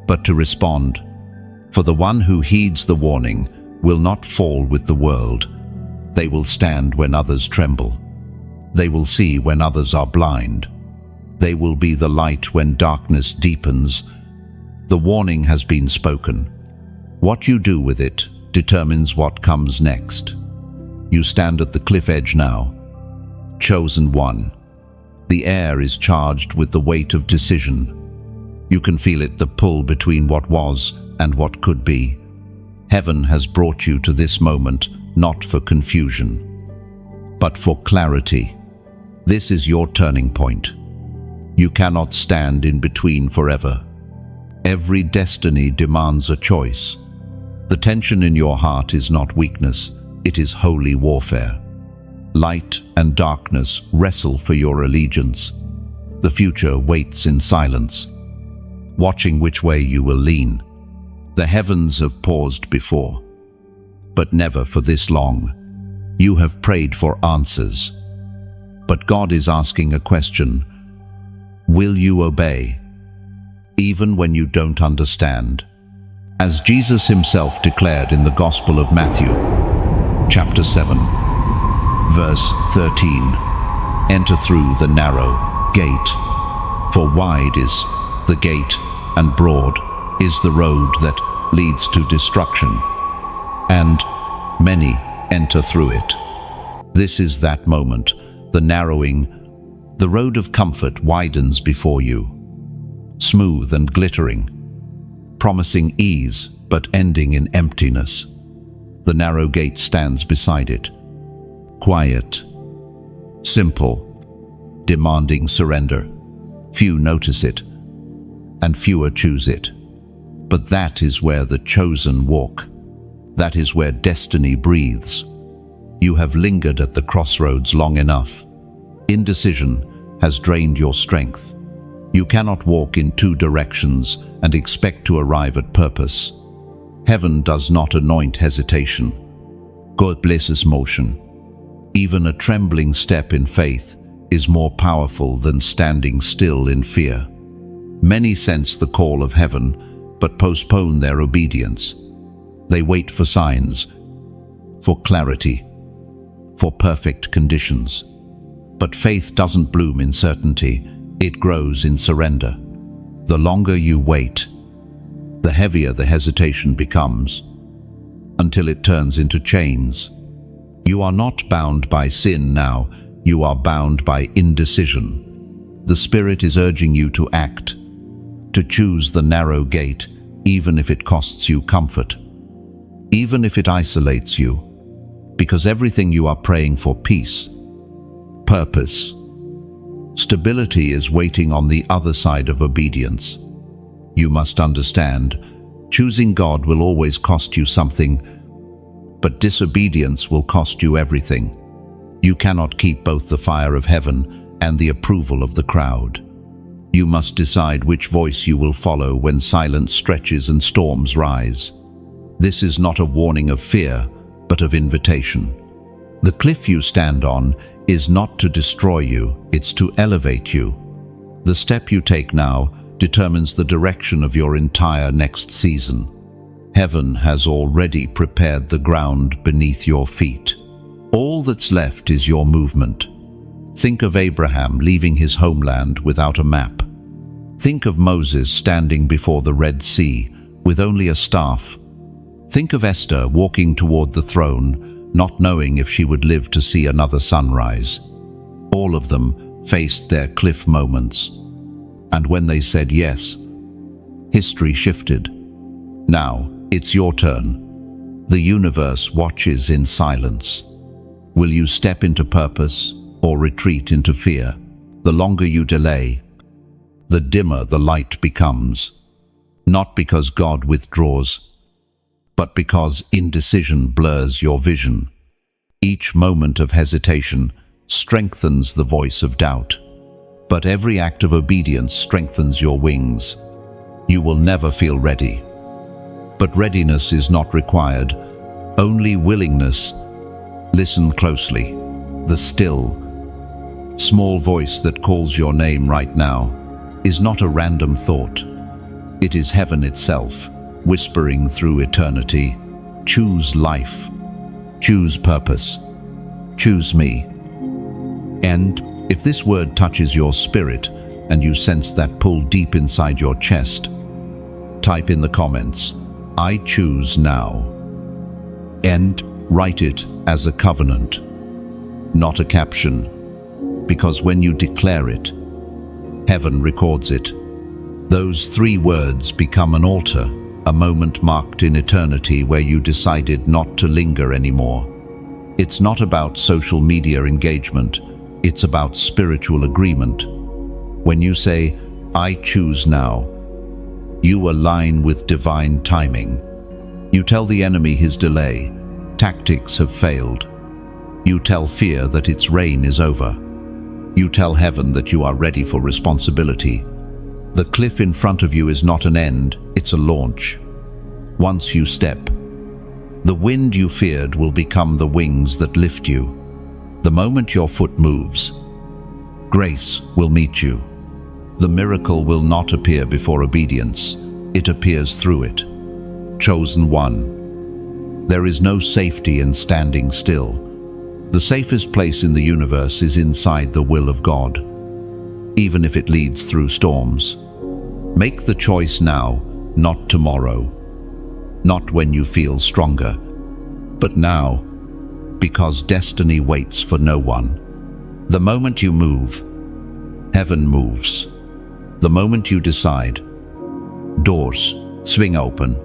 but to respond. For the one who heeds the warning will not fall with the world. They will stand when others tremble. They will see when others are blind. They will be the light when darkness deepens. The warning has been spoken. What you do with it determines what comes next. You stand at the cliff edge now. Chosen one. The air is charged with the weight of decision. You can feel it, the pull between what was and what could be. Heaven has brought you to this moment, not for confusion, but for clarity. This is your turning point. You cannot stand in between forever. Every destiny demands a choice. The tension in your heart is not weakness, it is holy warfare. Light and darkness wrestle for your allegiance. The future waits in silence, watching which way you will lean. The heavens have paused before, but never for this long. You have prayed for answers, but God is asking a question. Will you obey, even when you don't understand? As Jesus himself declared in the Gospel of Matthew, chapter 7, verse 13, enter through the narrow gate, for wide is the gate and broad is the road that leads to destruction, and many enter through it. This is that moment, the narrowing. The road of comfort widens before you, smooth and glittering, promising ease but ending in emptiness. The narrow gate stands beside it, quiet, simple, demanding surrender. Few notice it, and fewer choose it. But that is where the chosen walk. That is where destiny breathes. You have lingered at the crossroads long enough. Indecision has drained your strength. You cannot walk in two directions and expect to arrive at purpose. Heaven does not anoint hesitation. God blesses motion. Even a trembling step in faith is more powerful than standing still in fear. Many sense the call of heaven, but postpone their obedience. They wait for signs, for clarity, for perfect conditions. But faith doesn't bloom in certainty, it grows in surrender. The longer you wait, the heavier the hesitation becomes, until it turns into chains. You are not bound by sin now, you are bound by indecision. The Spirit is urging you to act, to choose the narrow gate, even if it costs you comfort, even if it isolates you, because everything you are praying for, peace, purpose, stability, is waiting on the other side of obedience. You must understand, choosing God will always cost you something, but disobedience will cost you everything. You cannot keep both the fire of heaven and the approval of the crowd. You must decide which voice you will follow when silence stretches and storms rise. This is not a warning of fear, but of invitation. The cliff you stand on is not to destroy you, it's to elevate you. The step you take now determines the direction of your entire next season. Heaven has already prepared the ground beneath your feet. All that's left is your movement. Think of Abraham leaving his homeland without a map. Think of Moses standing before the Red Sea with only a staff. Think of Esther walking toward the throne, not knowing if she would live to see another sunrise. All of them faced their cliff moments. And when they said yes, history shifted. Now, it's your turn. The universe watches in silence. Will you step into purpose or retreat into fear? The longer you delay, the dimmer the light becomes. Not because God withdraws, but because indecision blurs your vision. Each moment of hesitation strengthens the voice of doubt. But every act of obedience strengthens your wings. You will never feel ready. But readiness is not required, only willingness. Listen closely. The still, small voice that calls your name right now is not a random thought. It is heaven itself, whispering through eternity. Choose life. Choose purpose. Choose me. And if this word touches your spirit and you sense that pull deep inside your chest, type in the comments, "I choose now." And write it as a covenant, not a caption, because when you declare it, heaven records it. Those 3 words become an altar, a moment marked in eternity where you decided not to linger anymore. It's not about social media engagement, it's about spiritual agreement. When you say, "I choose now," you align with divine timing. You tell the enemy his delay, tactics have failed. You tell fear that its reign is over. You tell heaven that you are ready for responsibility. The cliff in front of you is not an end, it's a launch. Once you step, the wind you feared will become the wings that lift you. The moment your foot moves, grace will meet you. The miracle will not appear before obedience, it appears through it. Chosen one. There is no safety in standing still. The safest place in the universe is inside the will of God, even if it leads through storms. Make the choice now, not tomorrow. Not when you feel stronger, but now, because destiny waits for no one. The moment you move, heaven moves. The moment you decide, doors swing open.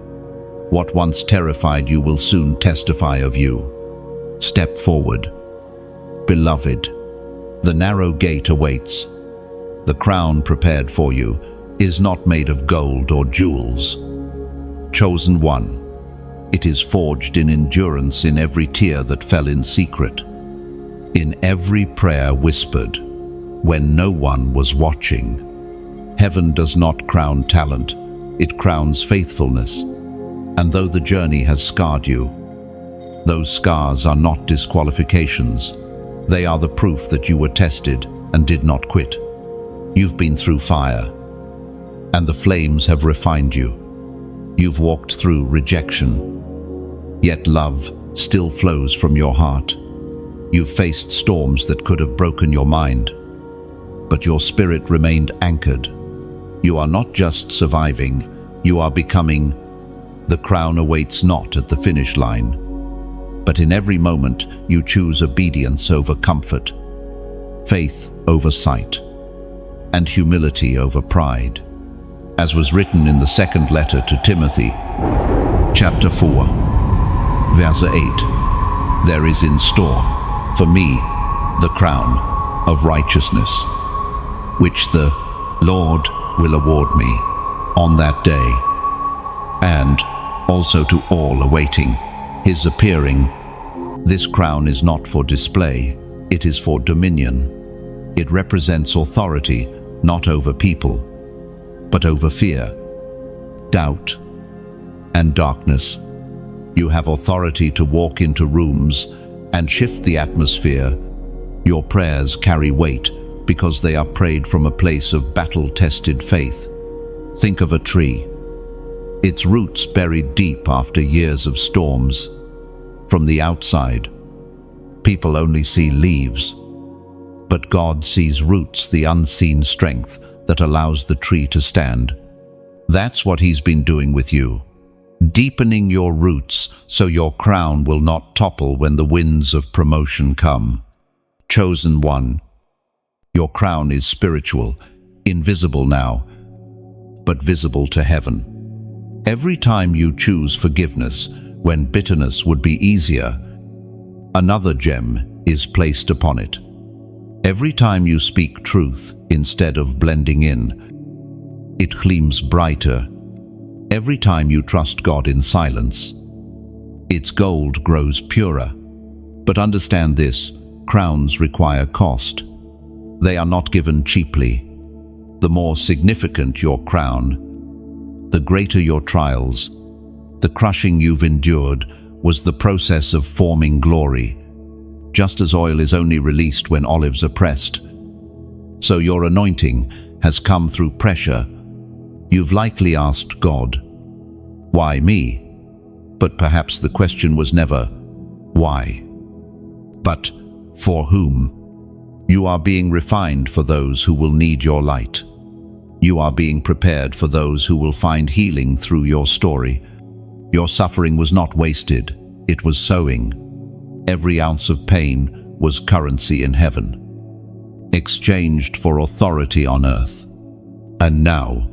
What once terrified you will soon testify of you. Step forward. Beloved, the narrow gate awaits. The crown prepared for you is not made of gold or jewels. Chosen one. It is forged in endurance, in every tear that fell in secret, in every prayer whispered when no one was watching. Heaven does not crown talent, it crowns faithfulness. And though the journey has scarred you, those scars are not disqualifications. They are the proof that you were tested and did not quit. You've been through fire, and the flames have refined you. You've walked through rejection, yet love still flows from your heart. You've faced storms that could have broken your mind, but your spirit remained anchored. You are not just surviving, you are becoming. The crown awaits not at the finish line, but in every moment you choose obedience over comfort, faith over sight, and humility over pride. As was written in the second letter to Timothy, chapter 4, verse 8, there is in store for me the crown of righteousness, which the Lord will award me on that day, and also to all awaiting his appearing. This crown is not for display, it is for dominion. It represents authority, not over people, but over fear, doubt, and darkness. You have authority to walk into rooms and shift the atmosphere. Your prayers carry weight because they are prayed from a place of battle-tested faith. Think of a tree, its roots buried deep after years of storms. From the outside, people only see leaves, but God sees roots, the unseen strength that allows the tree to stand. That's what He's been doing with you, deepening your roots so your crown will not topple when the winds of promotion come. Chosen one, your crown is spiritual, invisible now, but visible to heaven. Every time you choose forgiveness when bitterness would be easier, another gem is placed upon it. Every time you speak truth instead of blending in, it gleams brighter. Every time you trust God in silence, its gold grows purer. But understand this, crowns require cost. They are not given cheaply. The more significant your crown, the greater your trials. The crushing you've endured was the process of forming glory, just as oil is only released when olives are pressed. So your anointing has come through pressure. You've likely asked God, why me? But perhaps the question was never, why? But for whom? You are being refined for those who will need your light. You are being prepared for those who will find healing through your story. Your suffering was not wasted, it was sowing. Every ounce of pain was currency in heaven, exchanged for authority on earth. And now,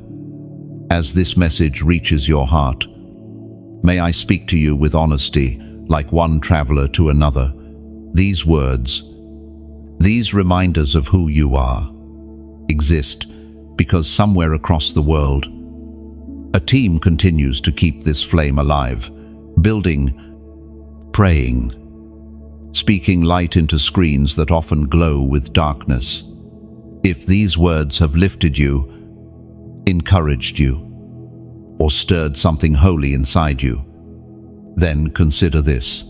as this message reaches your heart, may I speak to you with honesty, like one traveler to another. These words, these reminders of who you are, exist because somewhere across the world, a team continues to keep this flame alive, building, praying, speaking light into screens that often glow with darkness. If these words have lifted you, encouraged you, or stirred something holy inside you, then consider this.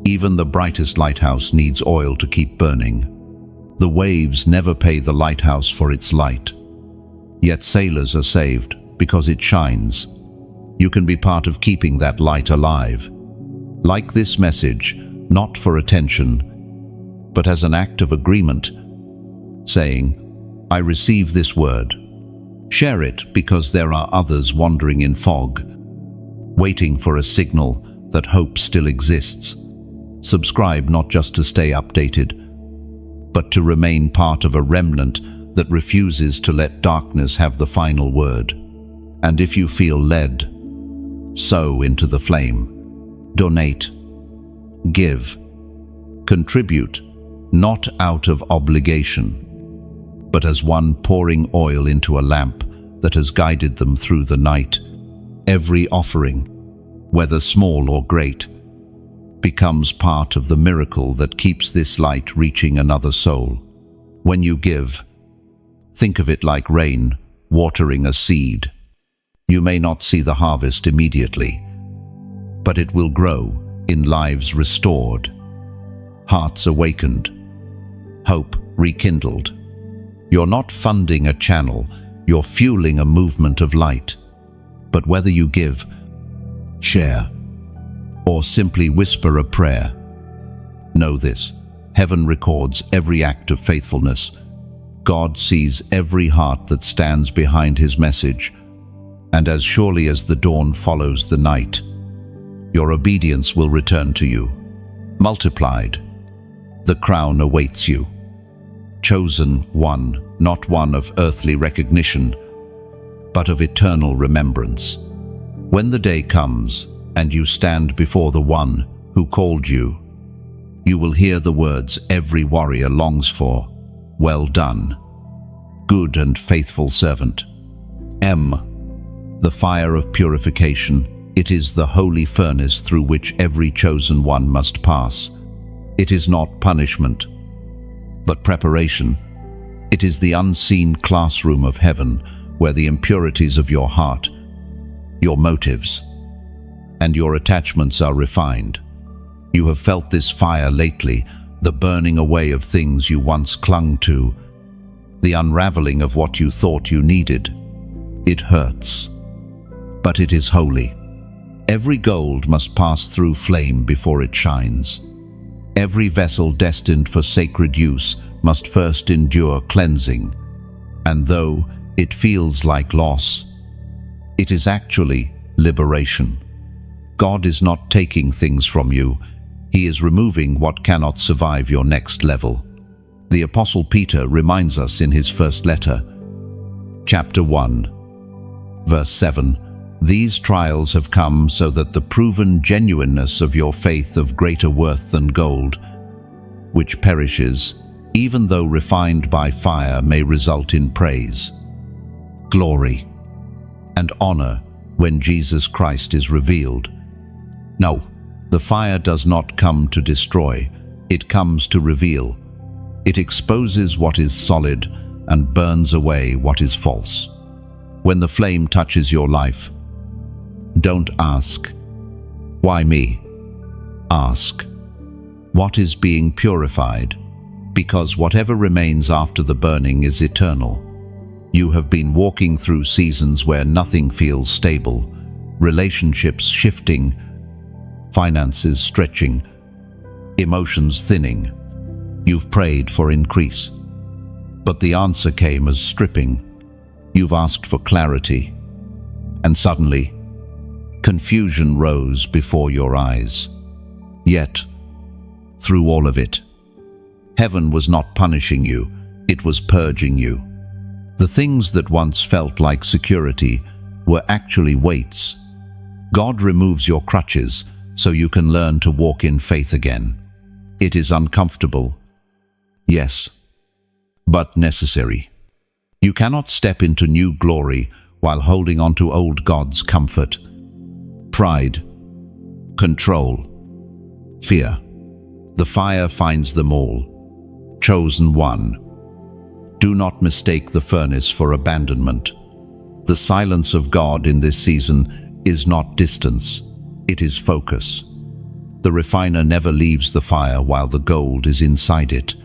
Even the brightest lighthouse needs oil to keep burning. The waves never pay the lighthouse for its light. Yet sailors are saved because it shines. You can be part of keeping that light alive. Like this message, not for attention, but as an act of agreement, saying, I receive this word. Share it because there are others wandering in fog, waiting for a signal that hope still exists. Subscribe not just to stay updated, but to remain part of a remnant that refuses to let darkness have the final word. And if you feel led, sow into the flame. Donate, give, contribute, not out of obligation, but as one pouring oil into a lamp that has guided them through the night. Every offering, whether small or great, becomes part of the miracle that keeps this light reaching another soul. When you give, think of it like rain watering a seed. You may not see the harvest immediately, but it will grow in lives restored, hearts awakened, hope rekindled. You're not funding a channel, you're fueling a movement of light. But whether you give, share, or simply whisper a prayer, know this: heaven records every act of faithfulness. God sees every heart that stands behind his message, and as surely as the dawn follows the night, your obedience will return to you, multiplied. The crown awaits you. Chosen one, not one of earthly recognition, but of eternal remembrance. When the day comes and you stand before the one who called you, you will hear the words every warrior longs for: well done, good and faithful servant. The fire of purification. It is the holy furnace through which every chosen one must pass. It is not punishment, but preparation. It is the unseen classroom of heaven, where the impurities of your heart, your motives, and your attachments are refined. You have felt this fire lately, the burning away of things you once clung to, the unraveling of what you thought you needed. It hurts, but it is holy. Every gold must pass through flame before it shines. Every vessel destined for sacred use must first endure cleansing. And though it feels like loss, it is actually liberation. God is not taking things from you. He is removing what cannot survive your next level. The Apostle Peter reminds us in his first letter, chapter 1, verse 7, "These trials have come so that the proven genuineness of your faith, of greater worth than gold, which perishes, even though refined by fire, may result in praise, glory, and honor when Jesus Christ is revealed." No, the fire does not come to destroy, it comes to reveal. It exposes what is solid and burns away what is false. When the flame touches your life, don't ask, "Why me?" Ask, "What is being purified?" Because whatever remains after the burning is eternal. You have been walking through seasons where nothing feels stable, relationships shifting, finances stretching, emotions thinning. You've prayed for increase, but the answer came as stripping. You've asked for clarity, and suddenly, confusion rose before your eyes. Yet, through all of it, heaven was not punishing you, it was purging you. The things that once felt like security were actually weights. God removes your crutches so you can learn to walk in faith again. It is uncomfortable, yes, but necessary. You cannot step into new glory while holding on to old God's comfort. Pride, control, fear. The fire finds them all. Chosen one. Do not mistake the furnace for abandonment. The silence of God in this season is not distance, it is focus. The refiner never leaves the fire while the gold is inside it.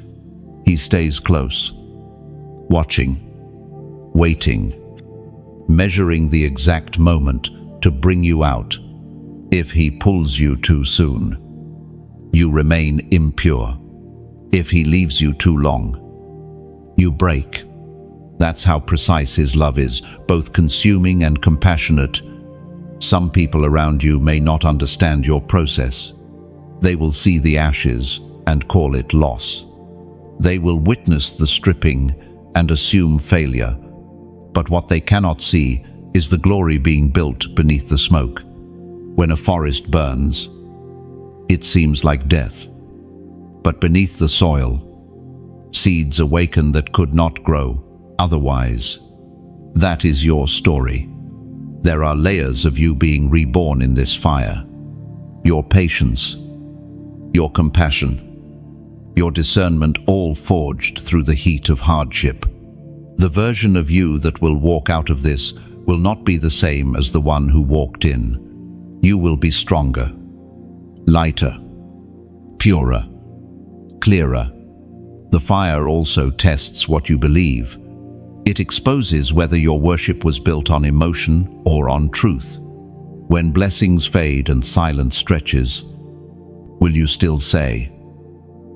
He stays close, watching, waiting, measuring the exact moment to bring you out. If he pulls you too soon, you remain impure. If he leaves you too long, you break. That's how precise his love is, both consuming and compassionate. Some people around you may not understand your process. They will see the ashes and call it loss. They will witness the stripping and assume failure. But what they cannot see is the glory being built beneath the smoke. When a forest burns, it seems like death. But beneath the soil, seeds awaken that could not grow otherwise. That is your story. There are layers of you being reborn in this fire. Your patience, your compassion, your discernment, all forged through the heat of hardship. The version of you that will walk out of this will not be the same as the one who walked in. you will be stronger, lighter, purer, clearer. The fire also tests what you believe. It exposes whether your worship was built on emotion or on truth. When blessings fade and silence stretches, will you still say,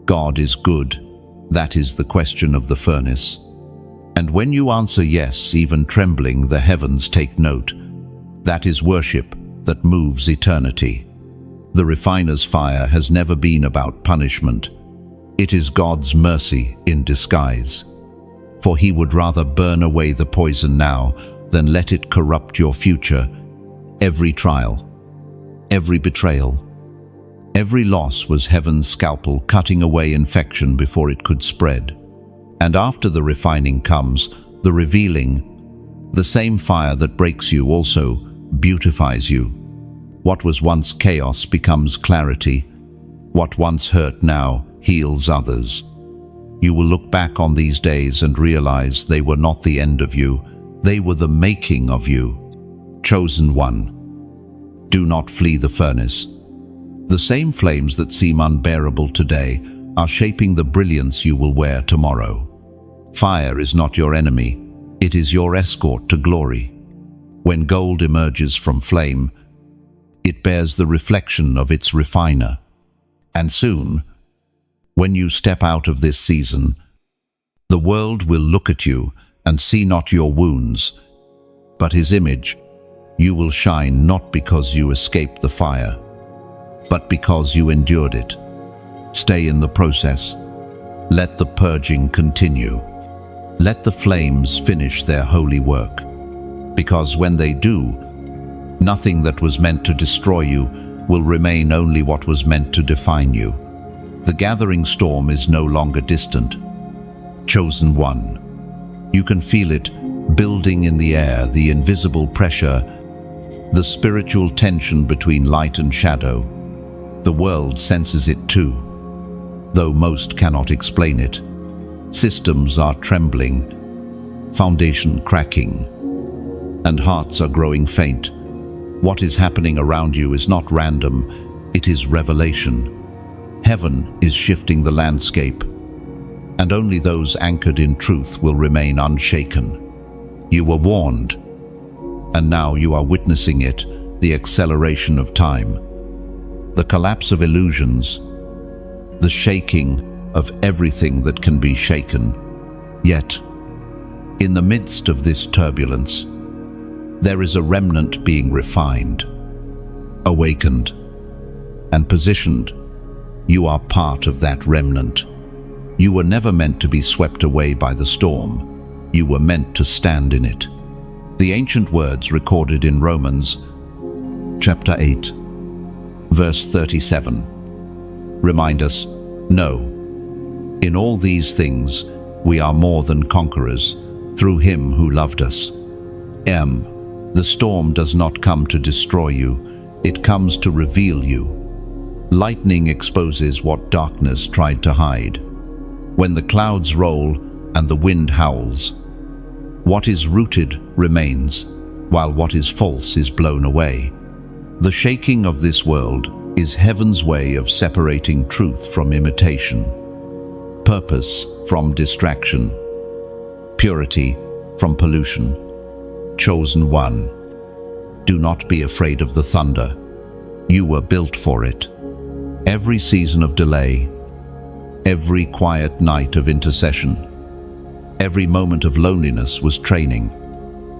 "God is good"? That is the question of the furnace. And when you answer yes, even trembling, the heavens take note. That is worship that moves eternity. The refiner's fire has never been about punishment. It is God's mercy in disguise. For He would rather burn away the poison now than let it corrupt your future. Every trial, every betrayal, every loss was heaven's scalpel cutting away infection before it could spread. And after the refining comes the revealing. The same fire that breaks you also beautifies you. What was once chaos becomes clarity. What once hurt now heals others. You will look back on these days and realize they were not the end of you. They were the making of you. Chosen one. Do not flee the furnace. The same flames that seem unbearable today are shaping the brilliance you will wear tomorrow. Fire is not your enemy. It is your escort to glory. When gold emerges from flame, it bears the reflection of its refiner. And soon, when you step out of this season, the world will look at you and see not your wounds, but His image. You will shine not because you escaped the fire, but because you endured it. Stay in the process. Let the purging continue. Let the flames finish their holy work. Because when they do, nothing that was meant to destroy you will remain, only what was meant to define you. The gathering storm is no longer distant. Chosen one. You can feel it building in the air, the invisible pressure, the spiritual tension between light and shadow. The world senses it too, though most cannot explain it. Systems are trembling, foundation cracking, and hearts are growing faint. What is happening around you is not random, it is revelation. Heaven is shifting the landscape, and only those anchored in truth will remain unshaken. You were warned, and now you are witnessing it, the acceleration of time, the collapse of illusions, the shaking of everything that can be shaken. Yet, in the midst of this turbulence, there is a remnant being refined, awakened, and positioned. You are part of that remnant. You were never meant to be swept away by the storm. You were meant to stand in it. The ancient words recorded in Romans chapter 8, verse 37, remind us, no, in all these things we are more than conquerors through Him who loved us. The storm does not come to destroy you, it comes to reveal you. Lightning exposes what darkness tried to hide. When the clouds roll and the wind howls, what is rooted remains, while what is false is blown away. The shaking of this world is heaven's way of separating truth from imitation, purpose from distraction, purity from pollution. Chosen one, do not be afraid of the thunder. You were built for it. Every season of delay, every quiet night of intercession, every moment of loneliness was training.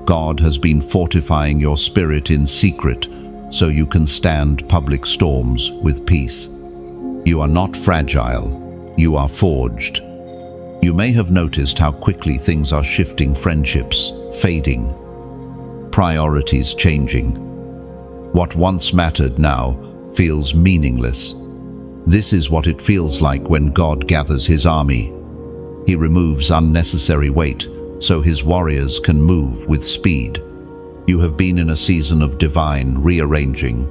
God has been fortifying your spirit in secret so you can stand public storms with peace. You are not fragile, you are forged. You may have noticed how quickly things are shifting, friendships fading, priorities changing. What once mattered now feels meaningless. This is what it feels like when God gathers His army. He removes unnecessary weight so His warriors can move with speed. You have been in a season of divine rearranging.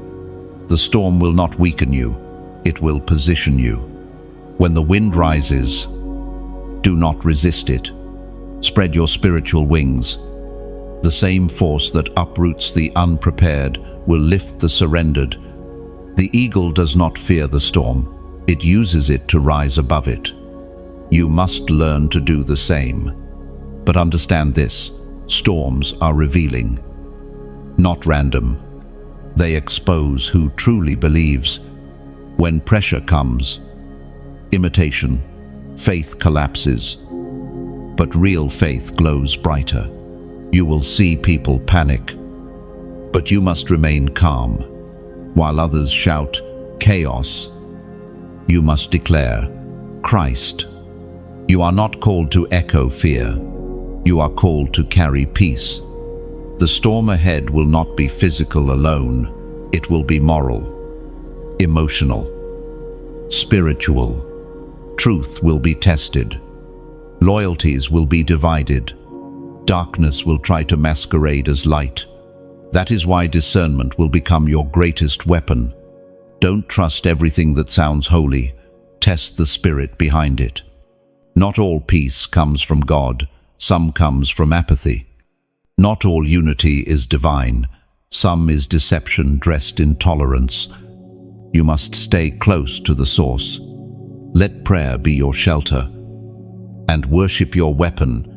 The storm will not weaken you, it will position you. When the wind rises, do not resist it. Spread your spiritual wings. The same force that uproots the unprepared will lift the surrendered. The eagle does not fear the storm. It uses it to rise above it. You must learn to do the same. But understand this, storms are revealing, not random. They expose who truly believes. When pressure comes, imitation, faith collapses, but real faith glows brighter. You will see people panic, but you must remain calm. While others shout, chaos, you must declare, Christ. You are not called to echo fear. You are called to carry peace. The storm ahead will not be physical alone. It will be moral, emotional, spiritual. Truth will be tested. Loyalties will be divided. Darkness will try to masquerade as light. That is why discernment will become your greatest weapon. Don't trust everything that sounds holy. Test the spirit behind it. Not all peace comes from God. Some comes from apathy. Not all unity is divine. Some is deception dressed in tolerance. You must stay close to the source. Let prayer be your shelter, and worship your weapon.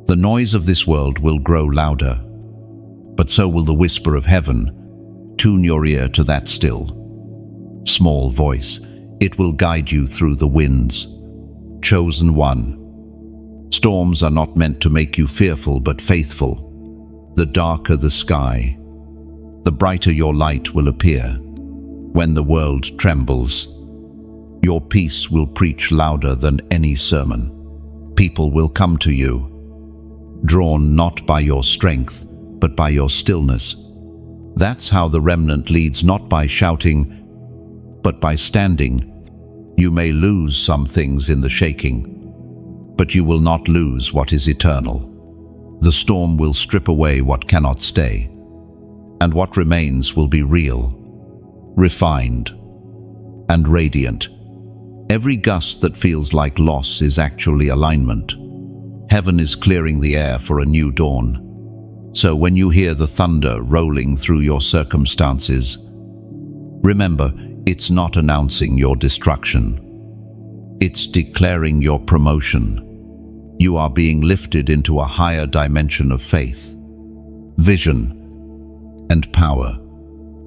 The noise of this world will grow louder, but so will the whisper of heaven. Tune your ear to that still, small voice. It will guide you through the winds. Chosen one. Storms are not meant to make you fearful but faithful. The darker the sky, the brighter your light will appear. When the world trembles, your peace will preach louder than any sermon. People will come to you, drawn not by your strength, but by your stillness. That's how the remnant leads, not by shouting, but by standing. You may lose some things in the shaking, but you will not lose what is eternal. The storm will strip away what cannot stay, and what remains will be real, refined, and radiant. Every gust that feels like loss is actually alignment. Heaven is clearing the air for a new dawn. So when you hear the thunder rolling through your circumstances, remember, it's not announcing your destruction. It's declaring your promotion. You are being lifted into a higher dimension of faith, vision, and power.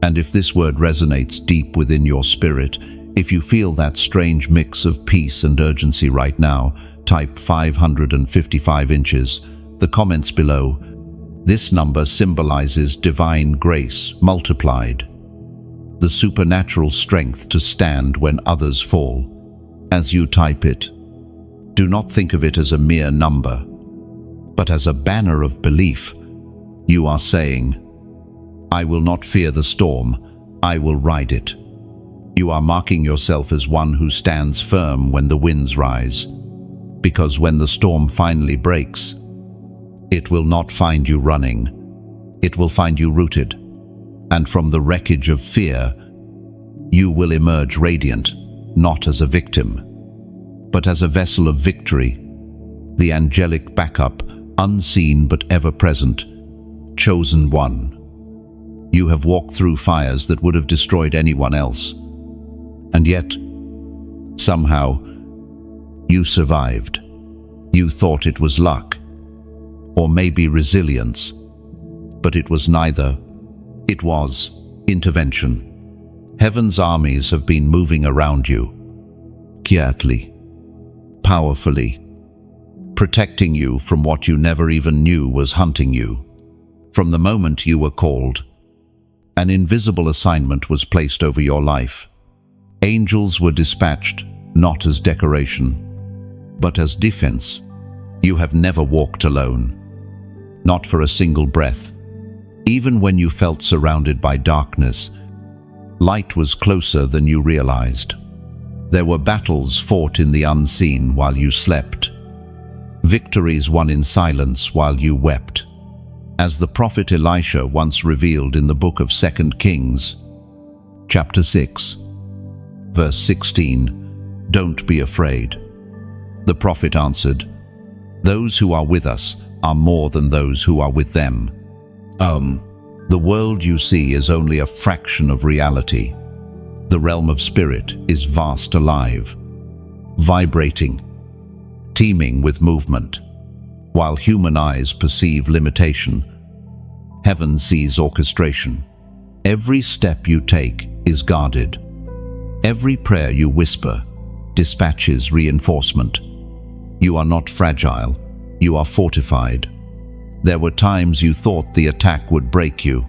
And if this word resonates deep within your spirit, if you feel that strange mix of peace and urgency right now, type 555 inches. The comments below. This number symbolizes divine grace multiplied, the supernatural strength to stand when others fall. As you type it, do not think of it as a mere number, but as a banner of belief. You are saying, I will not fear the storm, I will ride it. You are marking yourself as one who stands firm when the winds rise, because when the storm finally breaks, it will not find you running, it will find you rooted, and from the wreckage of fear, you will emerge radiant, not as a victim, but as a vessel of victory, the angelic backup, unseen but ever present, chosen one. You have walked through fires that would have destroyed anyone else, and yet, somehow, you survived. You thought it was luck, or maybe resilience, but it was neither. It was intervention. Heaven's armies have been moving around you, quietly, powerfully, protecting you from what you never even knew was hunting you. From the moment you were called, an invisible assignment was placed over your life. Angels were dispatched, not as decoration, but as defense. You have never walked alone, not for a single breath. Even when you felt surrounded by darkness, light was closer than you realized. There were battles fought in the unseen while you slept, victories won in silence while you wept. As the prophet Elisha once revealed in the book of 2 Kings, chapter 6, verse 16, "Don't be afraid." The prophet answered, "Those who are with us are more than those who are with them." The world you see is only a fraction of reality. The realm of spirit is vast, alive, vibrating, teeming with movement. While human eyes perceive limitation, heaven sees orchestration. Every step you take is guarded. Every prayer you whisper dispatches reinforcement. You are not fragile, you are fortified. There were times you thought the attack would break you.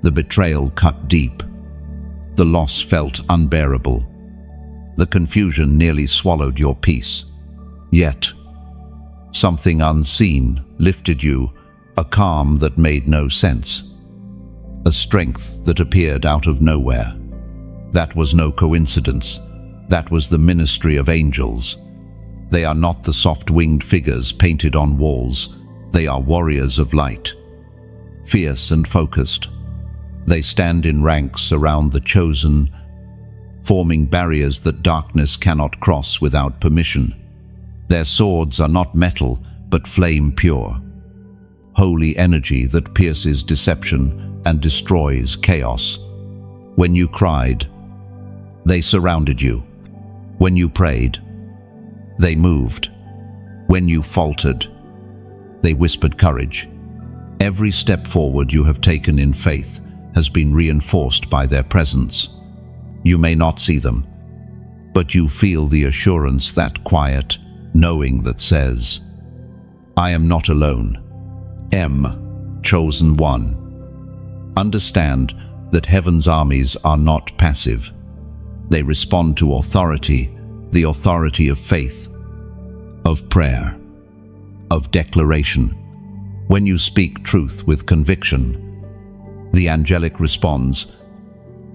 The betrayal cut deep. The loss felt unbearable. The confusion nearly swallowed your peace. Yet, something unseen lifted you, a calm that made no sense. A strength that appeared out of nowhere. That was no coincidence. That was the ministry of angels. They are not the soft-winged figures painted on walls. They are warriors of light, fierce and focused. They stand in ranks around the chosen, forming barriers that darkness cannot cross without permission. Their swords are not metal, but flame pure. Holy energy that pierces deception and destroys chaos. When you cried, they surrounded you. When you prayed, they moved. When you faltered, they whispered courage. Every step forward you have taken in faith has been reinforced by their presence. You may not see them, but you feel the assurance, that quiet knowing that says, I am not alone. Chosen one. Understand that heaven's armies are not passive. They respond to authority, the authority of faith, of prayer, of declaration. When you speak truth with conviction, the angelic responds.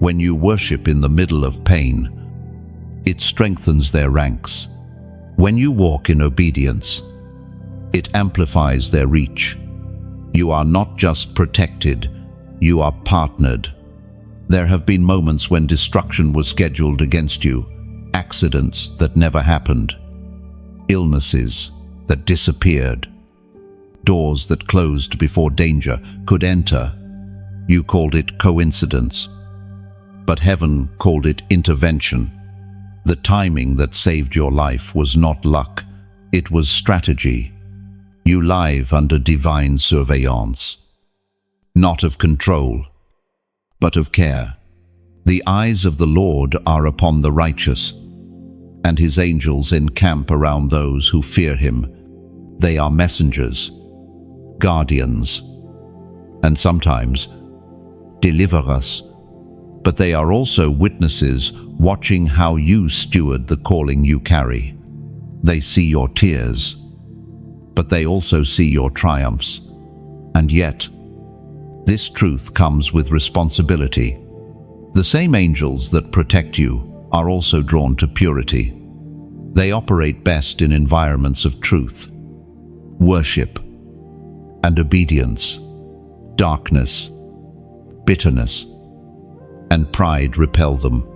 When you worship in the middle of pain, it strengthens their ranks. When you walk in obedience, it amplifies their reach. You are not just protected, you are partnered. There have been moments when destruction was scheduled against you, accidents that never happened, illnesses that disappeared, doors that closed before danger could enter. You called it coincidence, but heaven called it intervention. The timing that saved your life was not luck, it was strategy. You live under divine surveillance, not of control, but of care. The eyes of the Lord are upon the righteous, and his angels encamp around those who fear him. They are messengers, guardians, and sometimes deliverers, but they are also witnesses, watching how you steward the calling you carry. They see your tears, but they also see your triumphs. And yet, this truth comes with responsibility. The same angels that protect you are also drawn to purity. They operate best in environments of truth, worship, and obedience. Darkness, bitterness, and pride repel them.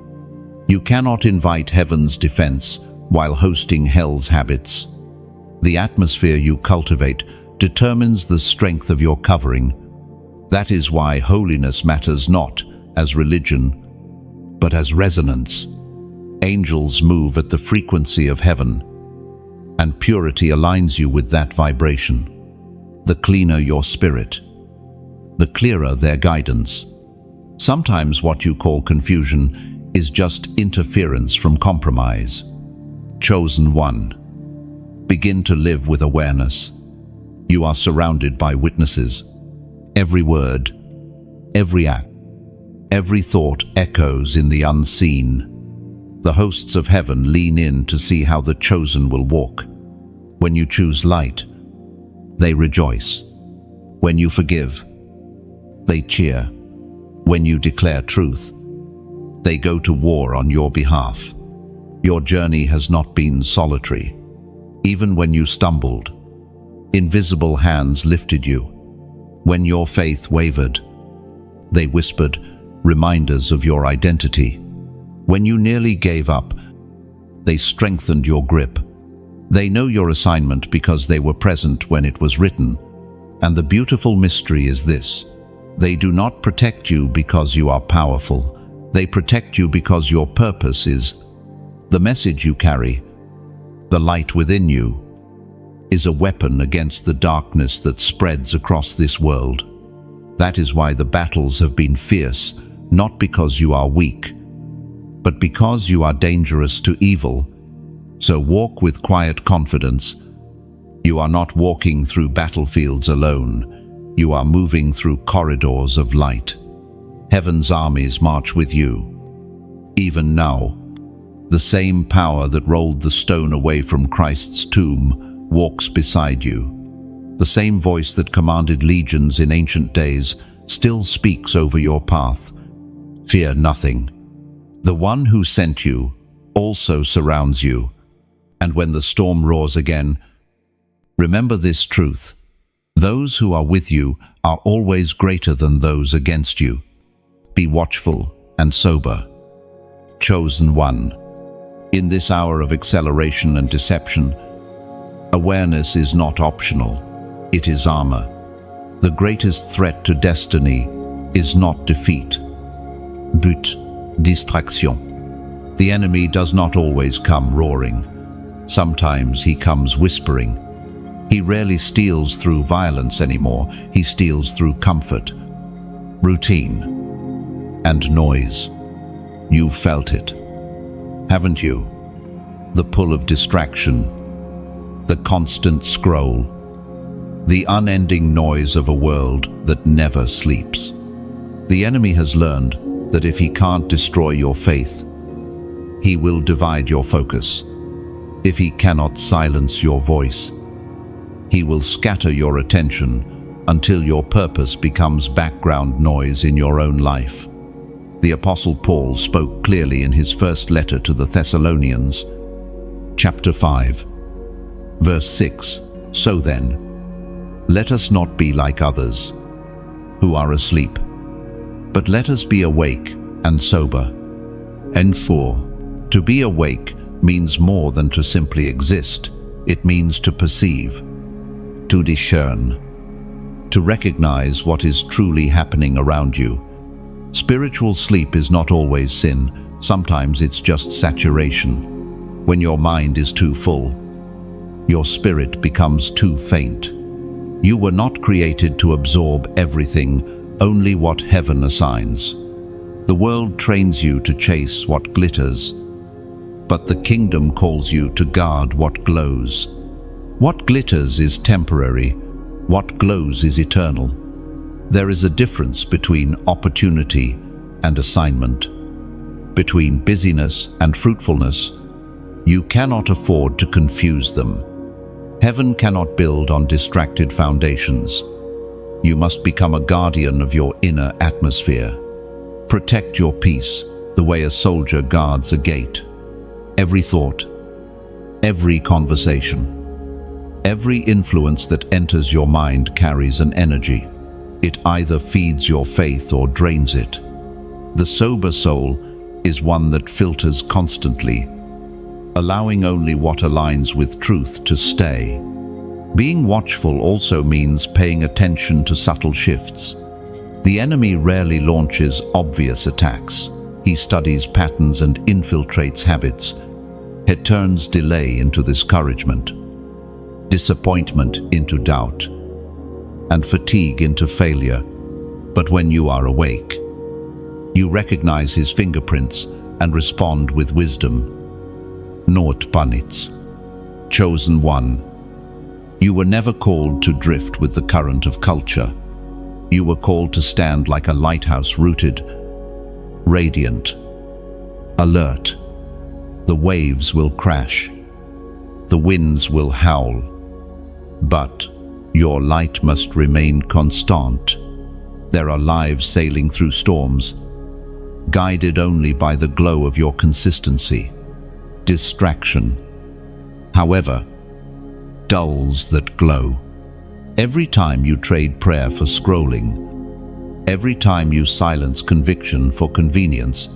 You cannot invite heaven's defense while hosting hell's habits. The atmosphere you cultivate determines the strength of your covering. That is why holiness matters not as religion, but as resonance. Angels move at the frequency of heaven, and purity aligns you with that vibration. The cleaner your spirit, the clearer their guidance. Sometimes what you call confusion is just interference from compromise. Chosen one. Begin to live with awareness. You are surrounded by witnesses. Every word, every act, every thought echoes in the unseen. The hosts of heaven lean in to see how the chosen will walk. When you choose light, they rejoice. When you forgive, they cheer. When you declare truth, they go to war on your behalf. Your journey has not been solitary. Even when you stumbled, invisible hands lifted you. When your faith wavered, they whispered reminders of your identity. When you nearly gave up, they strengthened your grip. They know your assignment because they were present when it was written. And the beautiful mystery is this: They do not protect you because you are powerful. They protect you because your purpose is the message you carry. The light within you is a weapon against the darkness that spreads across this world. That is why the battles have been fierce, not because you are weak, but because you are dangerous to evil. So walk with quiet confidence. You are not walking through battlefields alone. You are moving through corridors of light. Heaven's armies march with you. Even now, the same power that rolled the stone away from Christ's tomb walks beside you. The same voice that commanded legions in ancient days still speaks over your path. Fear nothing. The one who sent you also surrounds you. And when the storm roars again, remember this truth. Those who are with you are always greater than those against you. Be watchful and sober. Chosen one. In this hour of acceleration and deception, awareness is not optional. It is armor. The greatest threat to destiny is not defeat, but distraction. The enemy does not always come roaring. Sometimes he comes whispering. He rarely steals through violence anymore. He steals through comfort, routine, and noise. You've felt it, haven't you? The pull of distraction, the constant scroll, the unending noise of a world that never sleeps. The enemy has learned that if he can't destroy your faith, he will divide your focus. If he cannot silence your voice, he will scatter your attention until your purpose becomes background noise in your own life. The Apostle Paul spoke clearly in his first letter to the Thessalonians, chapter 5, verse 6. So then, let us not be like others, who are asleep, but let us be awake and sober. And to be awake means more than to simply exist. It means to perceive, to discern, to recognize what is truly happening around you. Spiritual sleep is not always sin. Sometimes it's just saturation. When your mind is too full, your spirit becomes too faint. You were not created to absorb everything, only what heaven assigns. The world trains you to chase what glitters, but the kingdom calls you to guard what glows. What glitters is temporary, what glows is eternal. There is a difference between opportunity and assignment, between busyness and fruitfulness. You cannot afford to confuse them. Heaven cannot build on distracted foundations. You must become a guardian of your inner atmosphere. Protect your peace the way a soldier guards a gate. Every thought, every conversation, every influence that enters your mind carries an energy. It either feeds your faith or drains it. The sober soul is one that filters constantly, allowing only what aligns with truth to stay. Being watchful also means paying attention to subtle shifts. The enemy rarely launches obvious attacks. He studies patterns and infiltrates habits. It turns delay into discouragement, disappointment into doubt, and fatigue into failure. But when you are awake, you recognize his fingerprints and respond with wisdom. Not panits. Chosen one. You were never called to drift with the current of culture. You were called to stand like a lighthouse, rooted, radiant, alert. The waves will crash. The winds will howl. But your light must remain constant. There are lives sailing through storms, guided only by the glow of your consistency. Distraction, however, dulls that glow. Every time you trade prayer for scrolling, every time you silence conviction for convenience,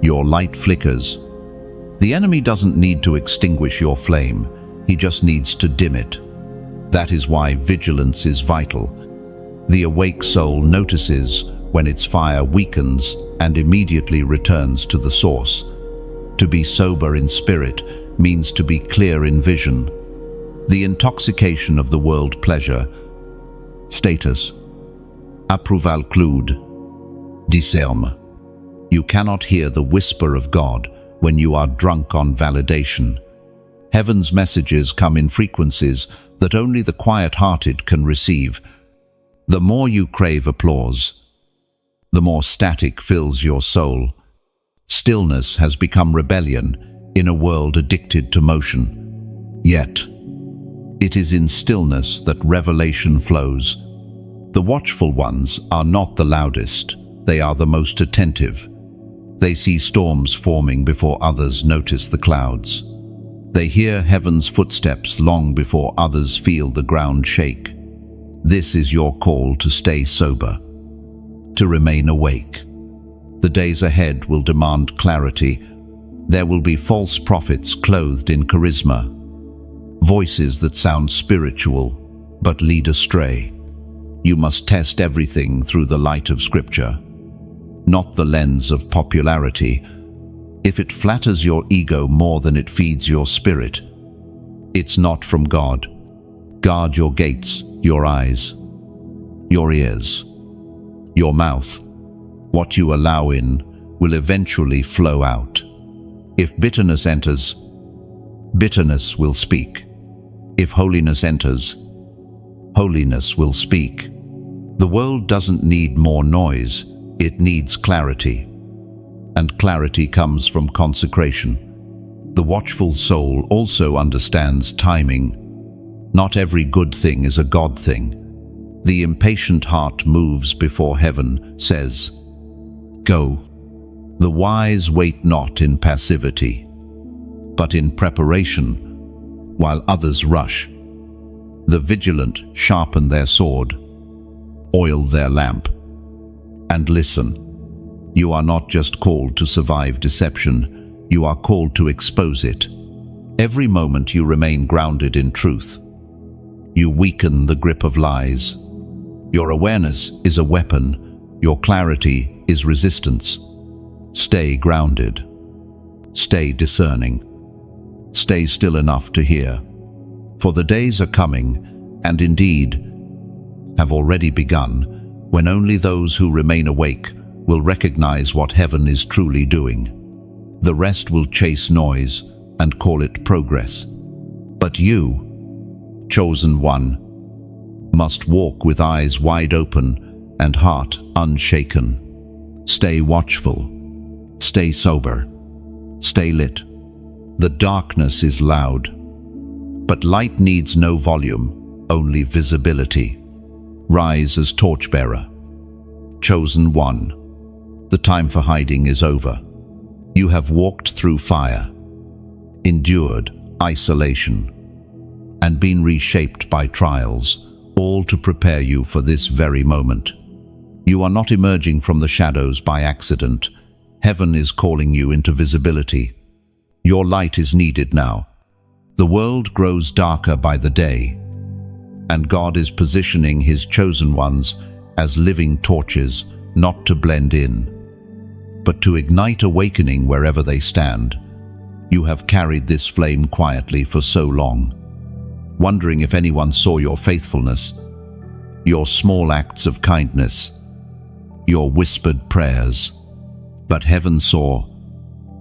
your light flickers. The enemy doesn't need to extinguish your flame, he just needs to dim it. That is why vigilance is vital. The awake soul notices when its fire weakens and immediately returns to the source. To be sober in spirit means to be clear in vision. The intoxication of the world pleasure, status, approval clude, discernment. You cannot hear the whisper of God when you are drunk on validation. Heaven's messages come in frequencies that only the quiet-hearted can receive. The more you crave applause, the more static fills your soul. Stillness has become rebellion in a world addicted to motion. Yet, it is in stillness that revelation flows. The watchful ones are not the loudest, they are the most attentive. They see storms forming before others notice the clouds. They hear heaven's footsteps long before others feel the ground shake. This is your call to stay sober, to remain awake. The days ahead will demand clarity. There will be false prophets clothed in charisma, voices that sound spiritual but lead astray. You must test everything through the light of Scripture, not the lens of popularity. If it flatters your ego more than it feeds your spirit, it's not from God. Guard your gates, your eyes, your ears, your mouth. What you allow in will eventually flow out. If bitterness enters, bitterness will speak. If holiness enters, holiness will speak. The world doesn't need more noise, it needs clarity. And clarity comes from consecration. The watchful soul also understands timing. Not every good thing is a God thing. The impatient heart moves before heaven says, "Go." The wise wait not in passivity, but in preparation, while others rush. The vigilant sharpen their sword, oil their lamp, and listen. You are not just called to survive deception, you are called to expose it. Every moment you remain grounded in truth, you weaken the grip of lies. Your awareness is a weapon, your clarity is resistance. Stay grounded. Stay discerning. Stay still enough to hear. For the days are coming, and indeed have already begun, when only those who remain awake will recognize what heaven is truly doing. The rest will chase noise and call it progress. But you, chosen one, must walk with eyes wide open and heart unshaken. Stay watchful. Stay sober. Stay lit. The darkness is loud, but light needs no volume, only visibility. Rise as torchbearer. Chosen one. The time for hiding is over. You have walked through fire, endured isolation, and been reshaped by trials, all to prepare you for this very moment. You are not emerging from the shadows by accident. Heaven is calling you into visibility. Your light is needed now. The world grows darker by the day, and God is positioning His chosen ones as living torches, not to blend in, but to ignite awakening wherever they stand. You have carried this flame quietly for so long, wondering if anyone saw your faithfulness, your small acts of kindness, your whispered prayers. But heaven saw.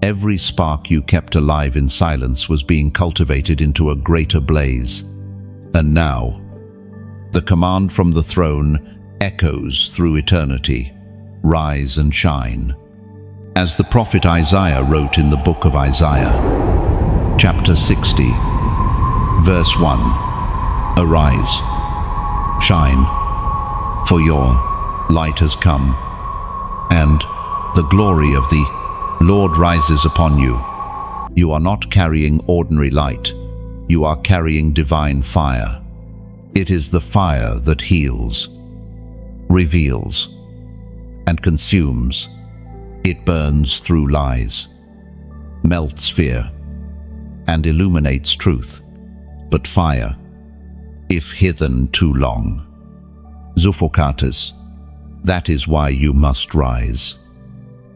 Every spark you kept alive in silence was being cultivated into a greater blaze. And now, the command from the throne echoes through eternity. Rise and shine. As the prophet Isaiah wrote in the book of Isaiah, chapter 60, verse 1, "Arise, shine, for your light has come, and the glory of the Lord rises upon you." You are not carrying ordinary light, you are carrying divine fire. It is the fire that heals, reveals, and consumes. It burns through lies, melts fear, and illuminates truth. But fire, if hidden too long, suffocatus. That is why you must rise.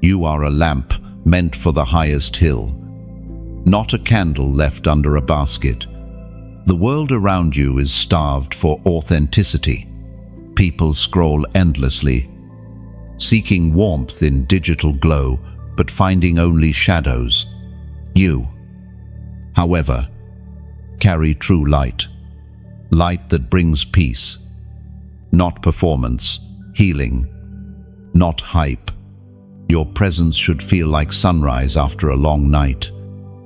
You are a lamp meant for the highest hill, not a candle left under a basket. The world around you is starved for authenticity. People scroll endlessly, seeking warmth in digital glow, but finding only shadows. You, however, carry true light, light that brings peace, not performance, healing, not hype. Your presence should feel like sunrise after a long night.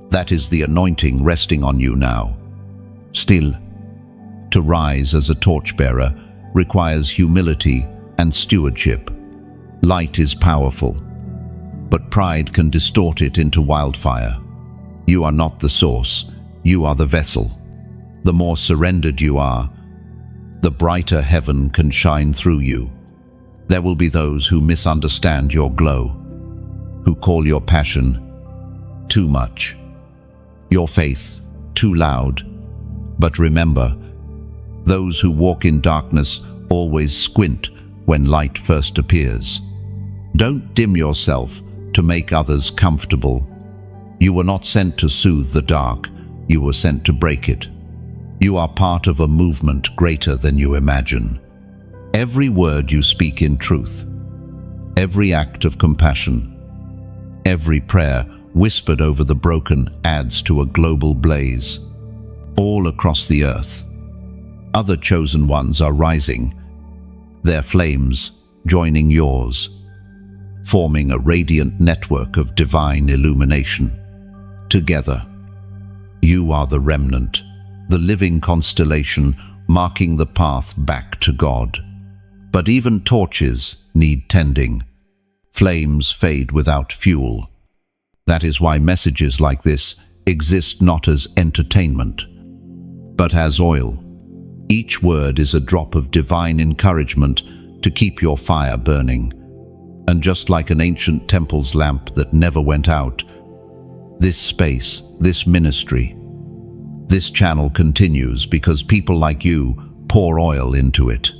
That is the anointing resting on you now. Still, to rise as a torchbearer requires humility and stewardship. Light is powerful, but pride can distort it into wildfire. You are not the source, you are the vessel. The more surrendered you are, the brighter heaven can shine through you. There will be those who misunderstand your glow, who call your passion too much, your faith too loud. But remember, those who walk in darkness always squint when light first appears. Don't dim yourself to make others comfortable. You were not sent to soothe the dark, you were sent to break it. You are part of a movement greater than you imagine. Every word you speak in truth, every act of compassion, every prayer whispered over the broken adds to a global blaze. All across the earth, other chosen ones are rising, their flames joining yours, forming a radiant network of divine illumination. Together, you are the remnant, the living constellation marking the path back to God. But even torches need tending. Flames fade without fuel. That is why messages like this exist not as entertainment, but as oil. Each word is a drop of divine encouragement to keep your fire burning. And just like an ancient temple's lamp that never went out, this space, this ministry, this channel continues because people like you pour oil into it.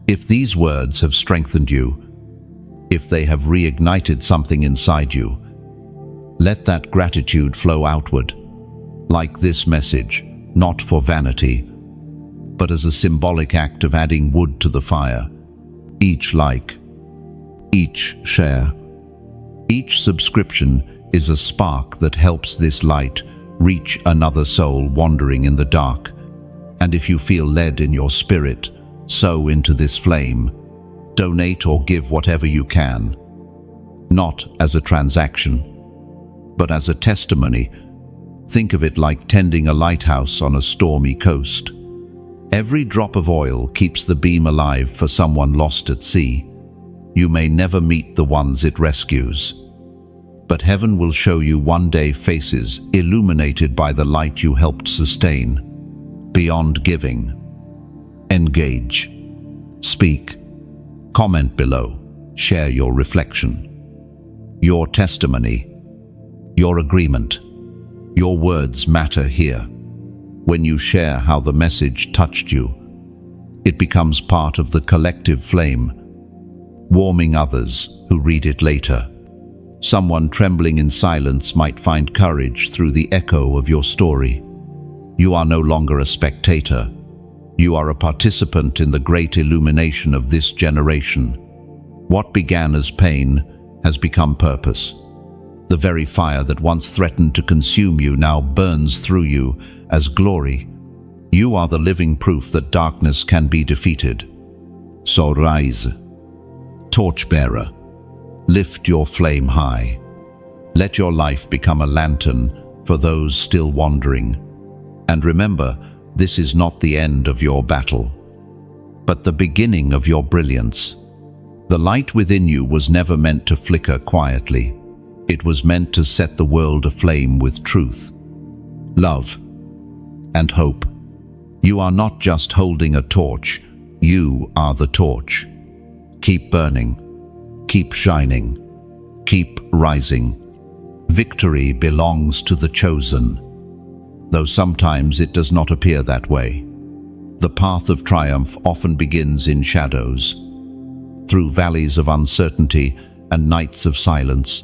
If these words have strengthened you, if they have reignited something inside you, let that gratitude flow outward, like this message, not for vanity, but as a symbolic act of adding wood to the fire. Each like, each share, each subscription is a spark that helps this light reach another soul wandering in the dark. And if you feel led in your spirit, sow into this flame. Donate or give whatever you can, not as a transaction, but as a testimony. Think of it like tending a lighthouse on a stormy coast. Every drop of oil keeps the beam alive for someone lost at sea. You may never meet the ones it rescues, but heaven will show you one day faces illuminated by the light you helped sustain. Beyond giving, engage, speak, comment below, share your reflection, your testimony, your agreement. Your words matter here. When you share how the message touched you, it becomes part of the collective flame, warming others who read it later. Someone trembling in silence might find courage through the echo of your story. You are no longer a spectator. You are a participant in the great illumination of this generation. What began as pain has become purpose. The very fire that once threatened to consume you now burns through you as glory. You are the living proof that darkness can be defeated. So rise, torchbearer, lift your flame high. Let your life become a lantern for those still wandering. And remember, this is not the end of your battle, but the beginning of your brilliance. The light within you was never meant to flicker quietly. It was meant to set the world aflame with truth, love, and hope. You are not just holding a torch, you are the torch. Keep burning, keep shining, keep rising. Victory belongs to the chosen, though sometimes it does not appear that way. The path of triumph often begins in shadows, through valleys of uncertainty and nights of silence.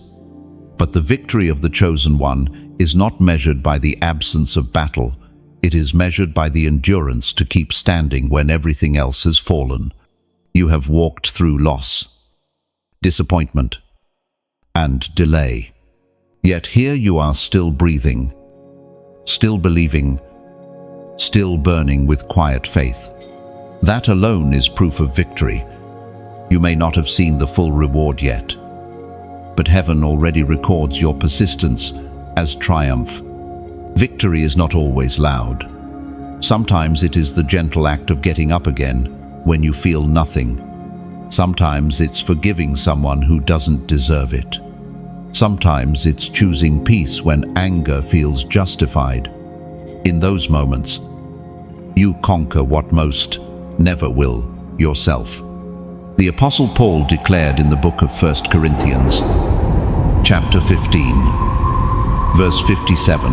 But the victory of the chosen one is not measured by the absence of battle. It is measured by the endurance to keep standing when everything else has fallen. You have walked through loss, disappointment, and delay. Yet here you are, still breathing, still believing, still burning with quiet faith. That alone is proof of victory. You may not have seen the full reward yet, but heaven already records your persistence as triumph. Victory is not always loud. Sometimes it is the gentle act of getting up again when you feel nothing. Sometimes it's forgiving someone who doesn't deserve it. Sometimes it's choosing peace when anger feels justified. In those moments, you conquer what most never will, yourself. The Apostle Paul declared in the book of 1 Corinthians, chapter 15, verse 57,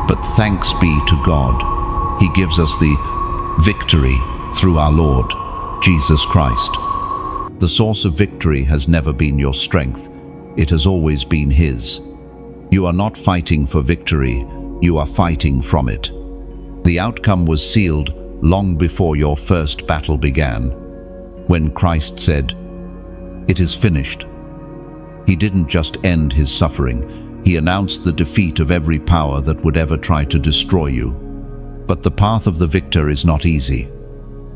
"But thanks be to God, He gives us the victory through our Lord, Jesus Christ." The source of victory has never been your strength. It has always been His. You are not fighting for victory, you are fighting from it. The outcome was sealed long before your first battle began. When Christ said, "It is finished," He didn't just end His suffering, He announced the defeat of every power that would ever try to destroy you. But the path of the victor is not easy.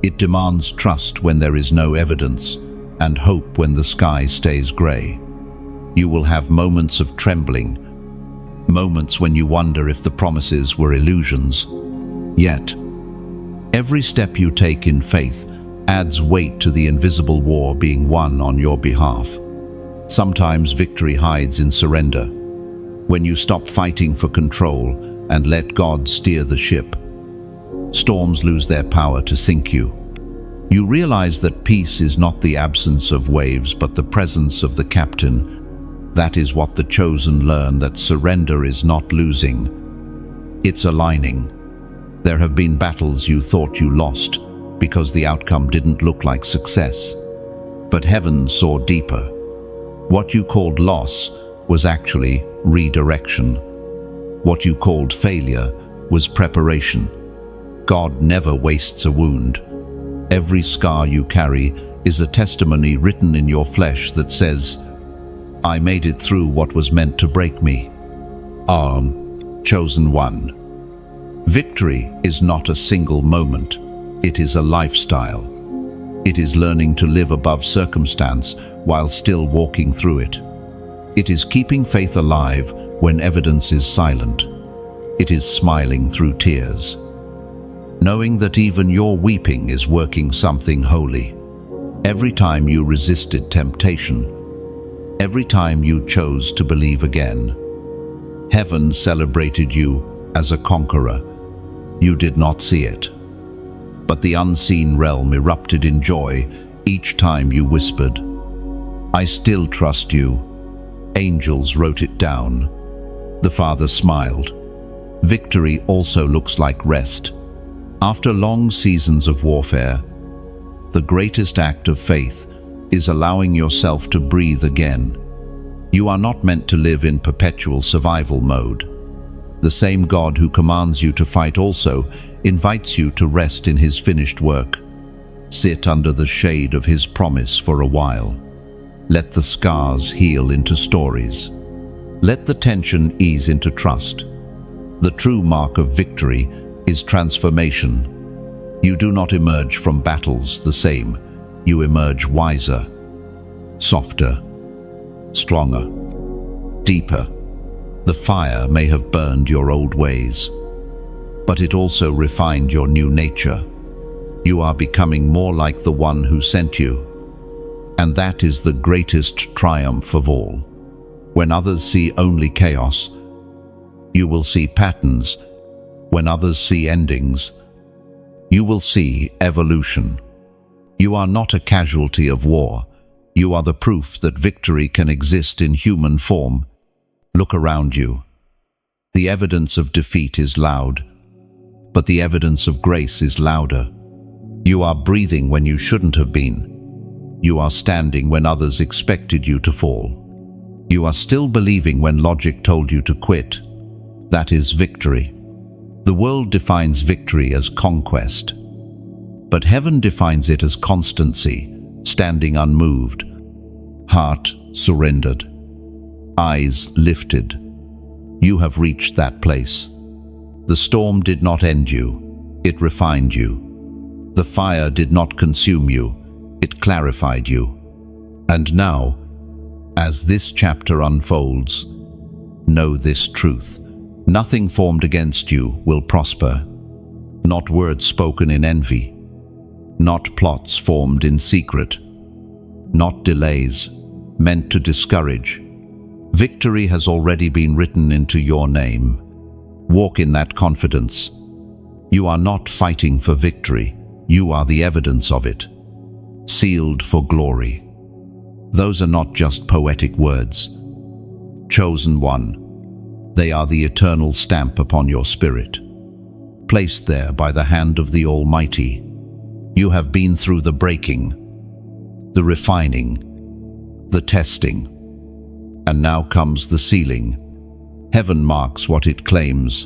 It demands trust when there is no evidence, and hope when the sky stays grey. You will have moments of trembling, moments when you wonder if the promises were illusions. Yet, every step you take in faith adds weight to the invisible war being won on your behalf. Sometimes victory hides in surrender. When you stop fighting for control and let God steer the ship, storms lose their power to sink you. You realize that peace is not the absence of waves, but the presence of the captain. That is what the chosen learn, that surrender is not losing. It's aligning. There have been battles you thought you lost because the outcome didn't look like success. But heaven saw deeper. What you called loss was actually redirection. What you called failure was preparation. God never wastes a wound. Every scar you carry is a testimony written in your flesh that says, "I made it through what was meant to break me." Chosen one. Victory is not a single moment. It is a lifestyle. It is learning to live above circumstance while still walking through it. It is keeping faith alive when evidence is silent. It is smiling through tears, knowing that even your weeping is working something holy. Every time you resisted temptation, every time you chose to believe again, heaven celebrated you as a conqueror. You did not see it, but the unseen realm erupted in joy each time you whispered, "I still trust you." Angels wrote it down. The Father smiled. Victory also looks like rest. After long seasons of warfare, the greatest act of faith is allowing yourself to breathe again. You are not meant to live in perpetual survival mode. The same God who commands you to fight also invites you to rest in His finished work. Sit under the shade of His promise for a while. Let the scars heal into stories. Let the tension ease into trust. The true mark of victory is transformation. You do not emerge from battles the same. You emerge wiser, softer, stronger, deeper. The fire may have burned your old ways, but it also refined your new nature. You are becoming more like the one who sent you. And that is the greatest triumph of all. When others see only chaos, you will see patterns. When others see endings, you will see evolution. You are not a casualty of war. You are the proof that victory can exist in human form. Look around you. The evidence of defeat is loud, but the evidence of grace is louder. You are breathing when you shouldn't have been. You are standing when others expected you to fall. You are still believing when logic told you to quit. That is victory. The world defines victory as conquest, but heaven defines it as constancy, standing unmoved, heart surrendered, eyes lifted. You have reached that place. The storm did not end you, it refined you. The fire did not consume you, it clarified you. And now, as this chapter unfolds, know this truth. Nothing formed against you will prosper. Not words spoken in envy. Not plots formed in secret. Not delays meant to discourage. Victory has already been written into your name. Walk in that confidence. You are not fighting for victory. You are the evidence of it. Sealed for glory. Those are not just poetic words. Chosen one. They are the eternal stamp upon your spirit. Placed there by the hand of the Almighty. You have been through the breaking, the refining, the testing. And now comes the sealing. Heaven marks what it claims.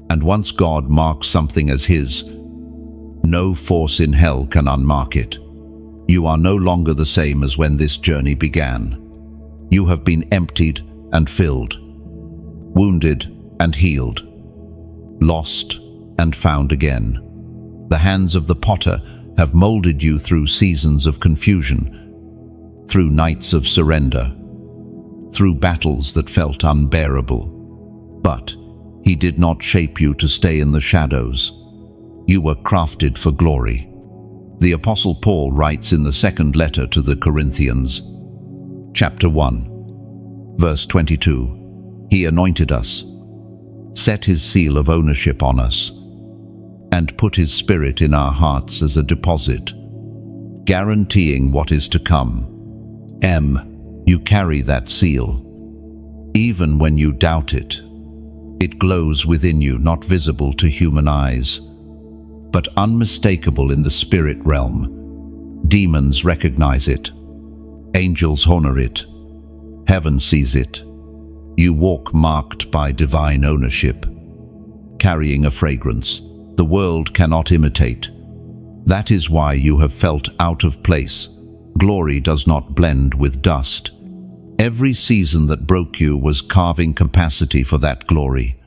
And once God marks something as his, no force in hell can unmark it. You are no longer the same as when this journey began. You have been emptied and filled, wounded and healed, lost and found again. The hands of the potter have molded you through seasons of confusion, through nights of surrender, through battles that felt unbearable. But he did not shape you to stay in the shadows. You were crafted for glory. The Apostle Paul writes in the second letter to the Corinthians, chapter 1, verse 22, He anointed us, set his seal of ownership on us, and put his Spirit in our hearts as a deposit, guaranteeing what is to come. You carry that seal. Even when you doubt it, it glows within you, not visible to human eyes, but unmistakable in the spirit realm. Demons recognize it. Angels honor it. Heaven sees it. You walk marked by divine ownership, carrying a fragrance the world cannot imitate. That is why you have felt out of place. Glory does not blend with dust. Every season that broke you was carving capacity for that glory.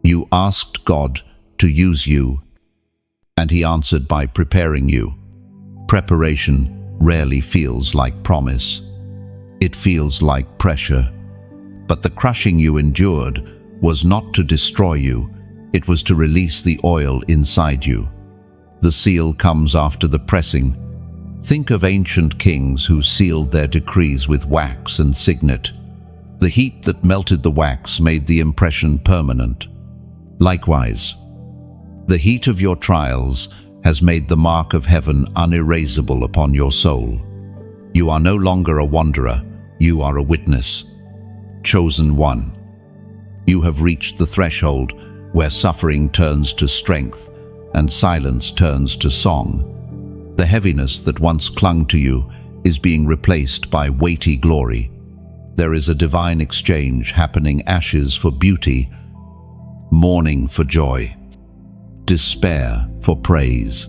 You asked God to use you, and he answered by preparing you. Preparation rarely feels like promise. It feels like pressure. But the crushing you endured was not to destroy you. It was to release the oil inside you. The seal comes after the pressing. Think of ancient kings who sealed their decrees with wax and signet. The heat that melted the wax made the impression permanent. Likewise, the heat of your trials has made the mark of heaven unerasable upon your soul. You are no longer a wanderer, you are a witness. Chosen one. You have reached the threshold where suffering turns to strength and silence turns to song. The heaviness that once clung to you is being replaced by weighty glory. There is a divine exchange happening, ashes for beauty, mourning for joy, despair for praise.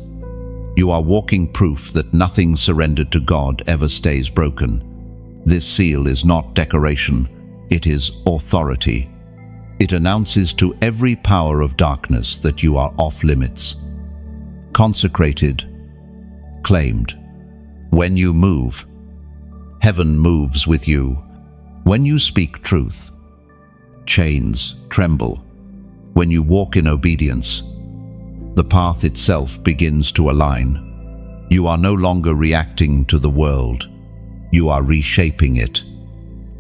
You are walking proof that nothing surrendered to God ever stays broken. This seal is not decoration, it is authority. It announces to every power of darkness that you are off limits. Consecrated, claimed. When you move, heaven moves with you. When you speak truth, chains tremble. When you walk in obedience, the path itself begins to align. You are no longer reacting to the world. You are reshaping it.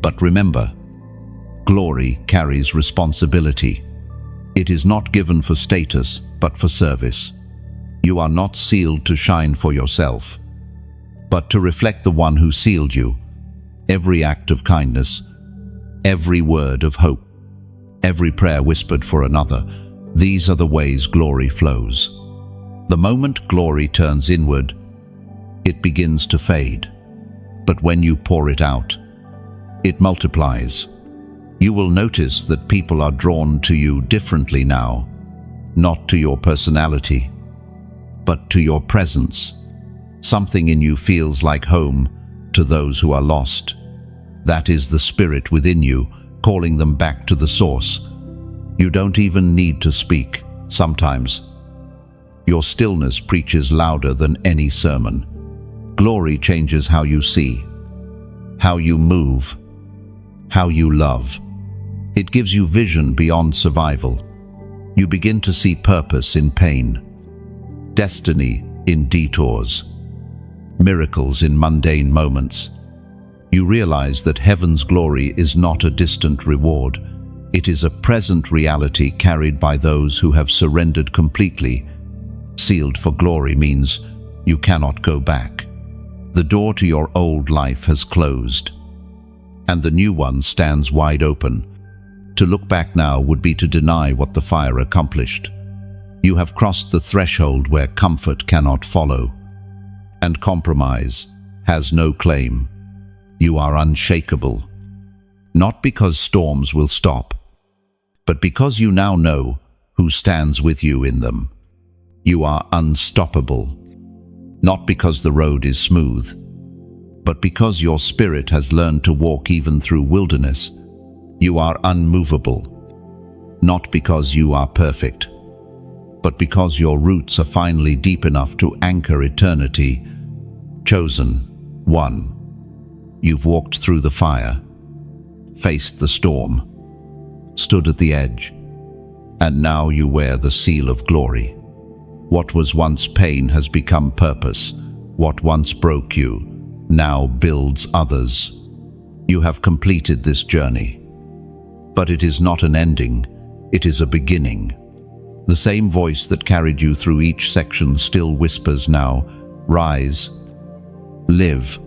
But remember, glory carries responsibility. It is not given for status, but for service. You are not sealed to shine for yourself, but to reflect the one who sealed you. Every act of kindness, every word of hope, every prayer whispered for another, These are the ways glory flows. The moment glory turns inward, it begins to fade. But when you pour it out, it multiplies. You will notice that people are drawn to you differently now, not to your personality, but to your presence. Something in you feels like home to those who are lost. That is the Spirit within you, calling them back to the source. You don't even need to speak. Sometimes your stillness preaches louder than any sermon. Glory changes how you see, how you move, how you love. It gives you vision beyond survival. You begin to see purpose in pain, destiny in detours, miracles in mundane moments. You realize that heaven's glory is not a distant reward. It is a present reality carried by those who have surrendered completely. Sealed for glory means you cannot go back. The door to your old life has closed, and the new one stands wide open. To look back now would be to deny what the fire accomplished. You have crossed the threshold where comfort cannot follow, and compromise has no claim. You are unshakable, not because storms will stop, but because you now know who stands with you in them. You are unstoppable, not because the road is smooth, but because your spirit has learned to walk even through wilderness. You are unmovable, not because you are perfect, but because your roots are finally deep enough to anchor eternity. Chosen one. You've walked through the fire, faced the storm, stood at the edge, and now you wear the seal of glory. What was once pain has become purpose. What once broke you now builds others. You have completed this journey. But it is not an ending, it is a beginning. The same voice that carried you through each section still whispers now, rise, live,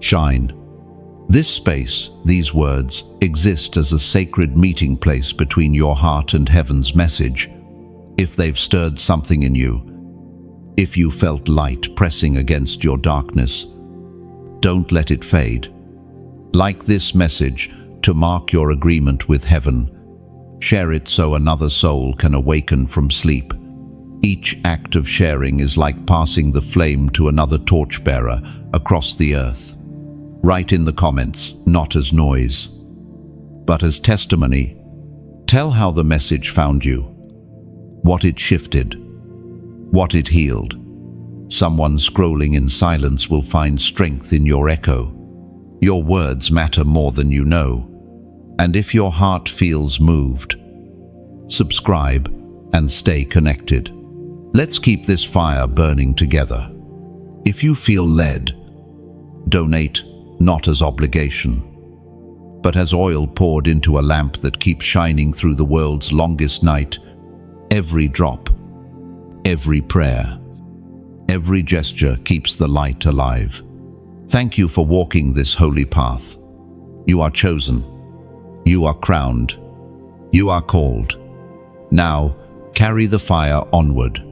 shine. This space, these words, exist as a sacred meeting place between your heart and heaven's message. If they've stirred something in you, if you felt light pressing against your darkness, don't let it fade. Like this message, to mark your agreement with heaven, share it so another soul can awaken from sleep. Each act of sharing is like passing the flame to another torchbearer across the earth. Write in the comments, not as noise, but as testimony. Tell how the message found you, what it shifted, what it healed. Someone scrolling in silence will find strength in your echo. Your words matter more than you know. And if your heart feels moved, subscribe and stay connected. Let's keep this fire burning together. If you feel led, donate not as obligation, but as oil poured into a lamp that keeps shining through the world's longest night. Every drop, every prayer, every gesture keeps the light alive. Thank you for walking this holy path. You are chosen. You are crowned. You are called. Now, carry the fire onward.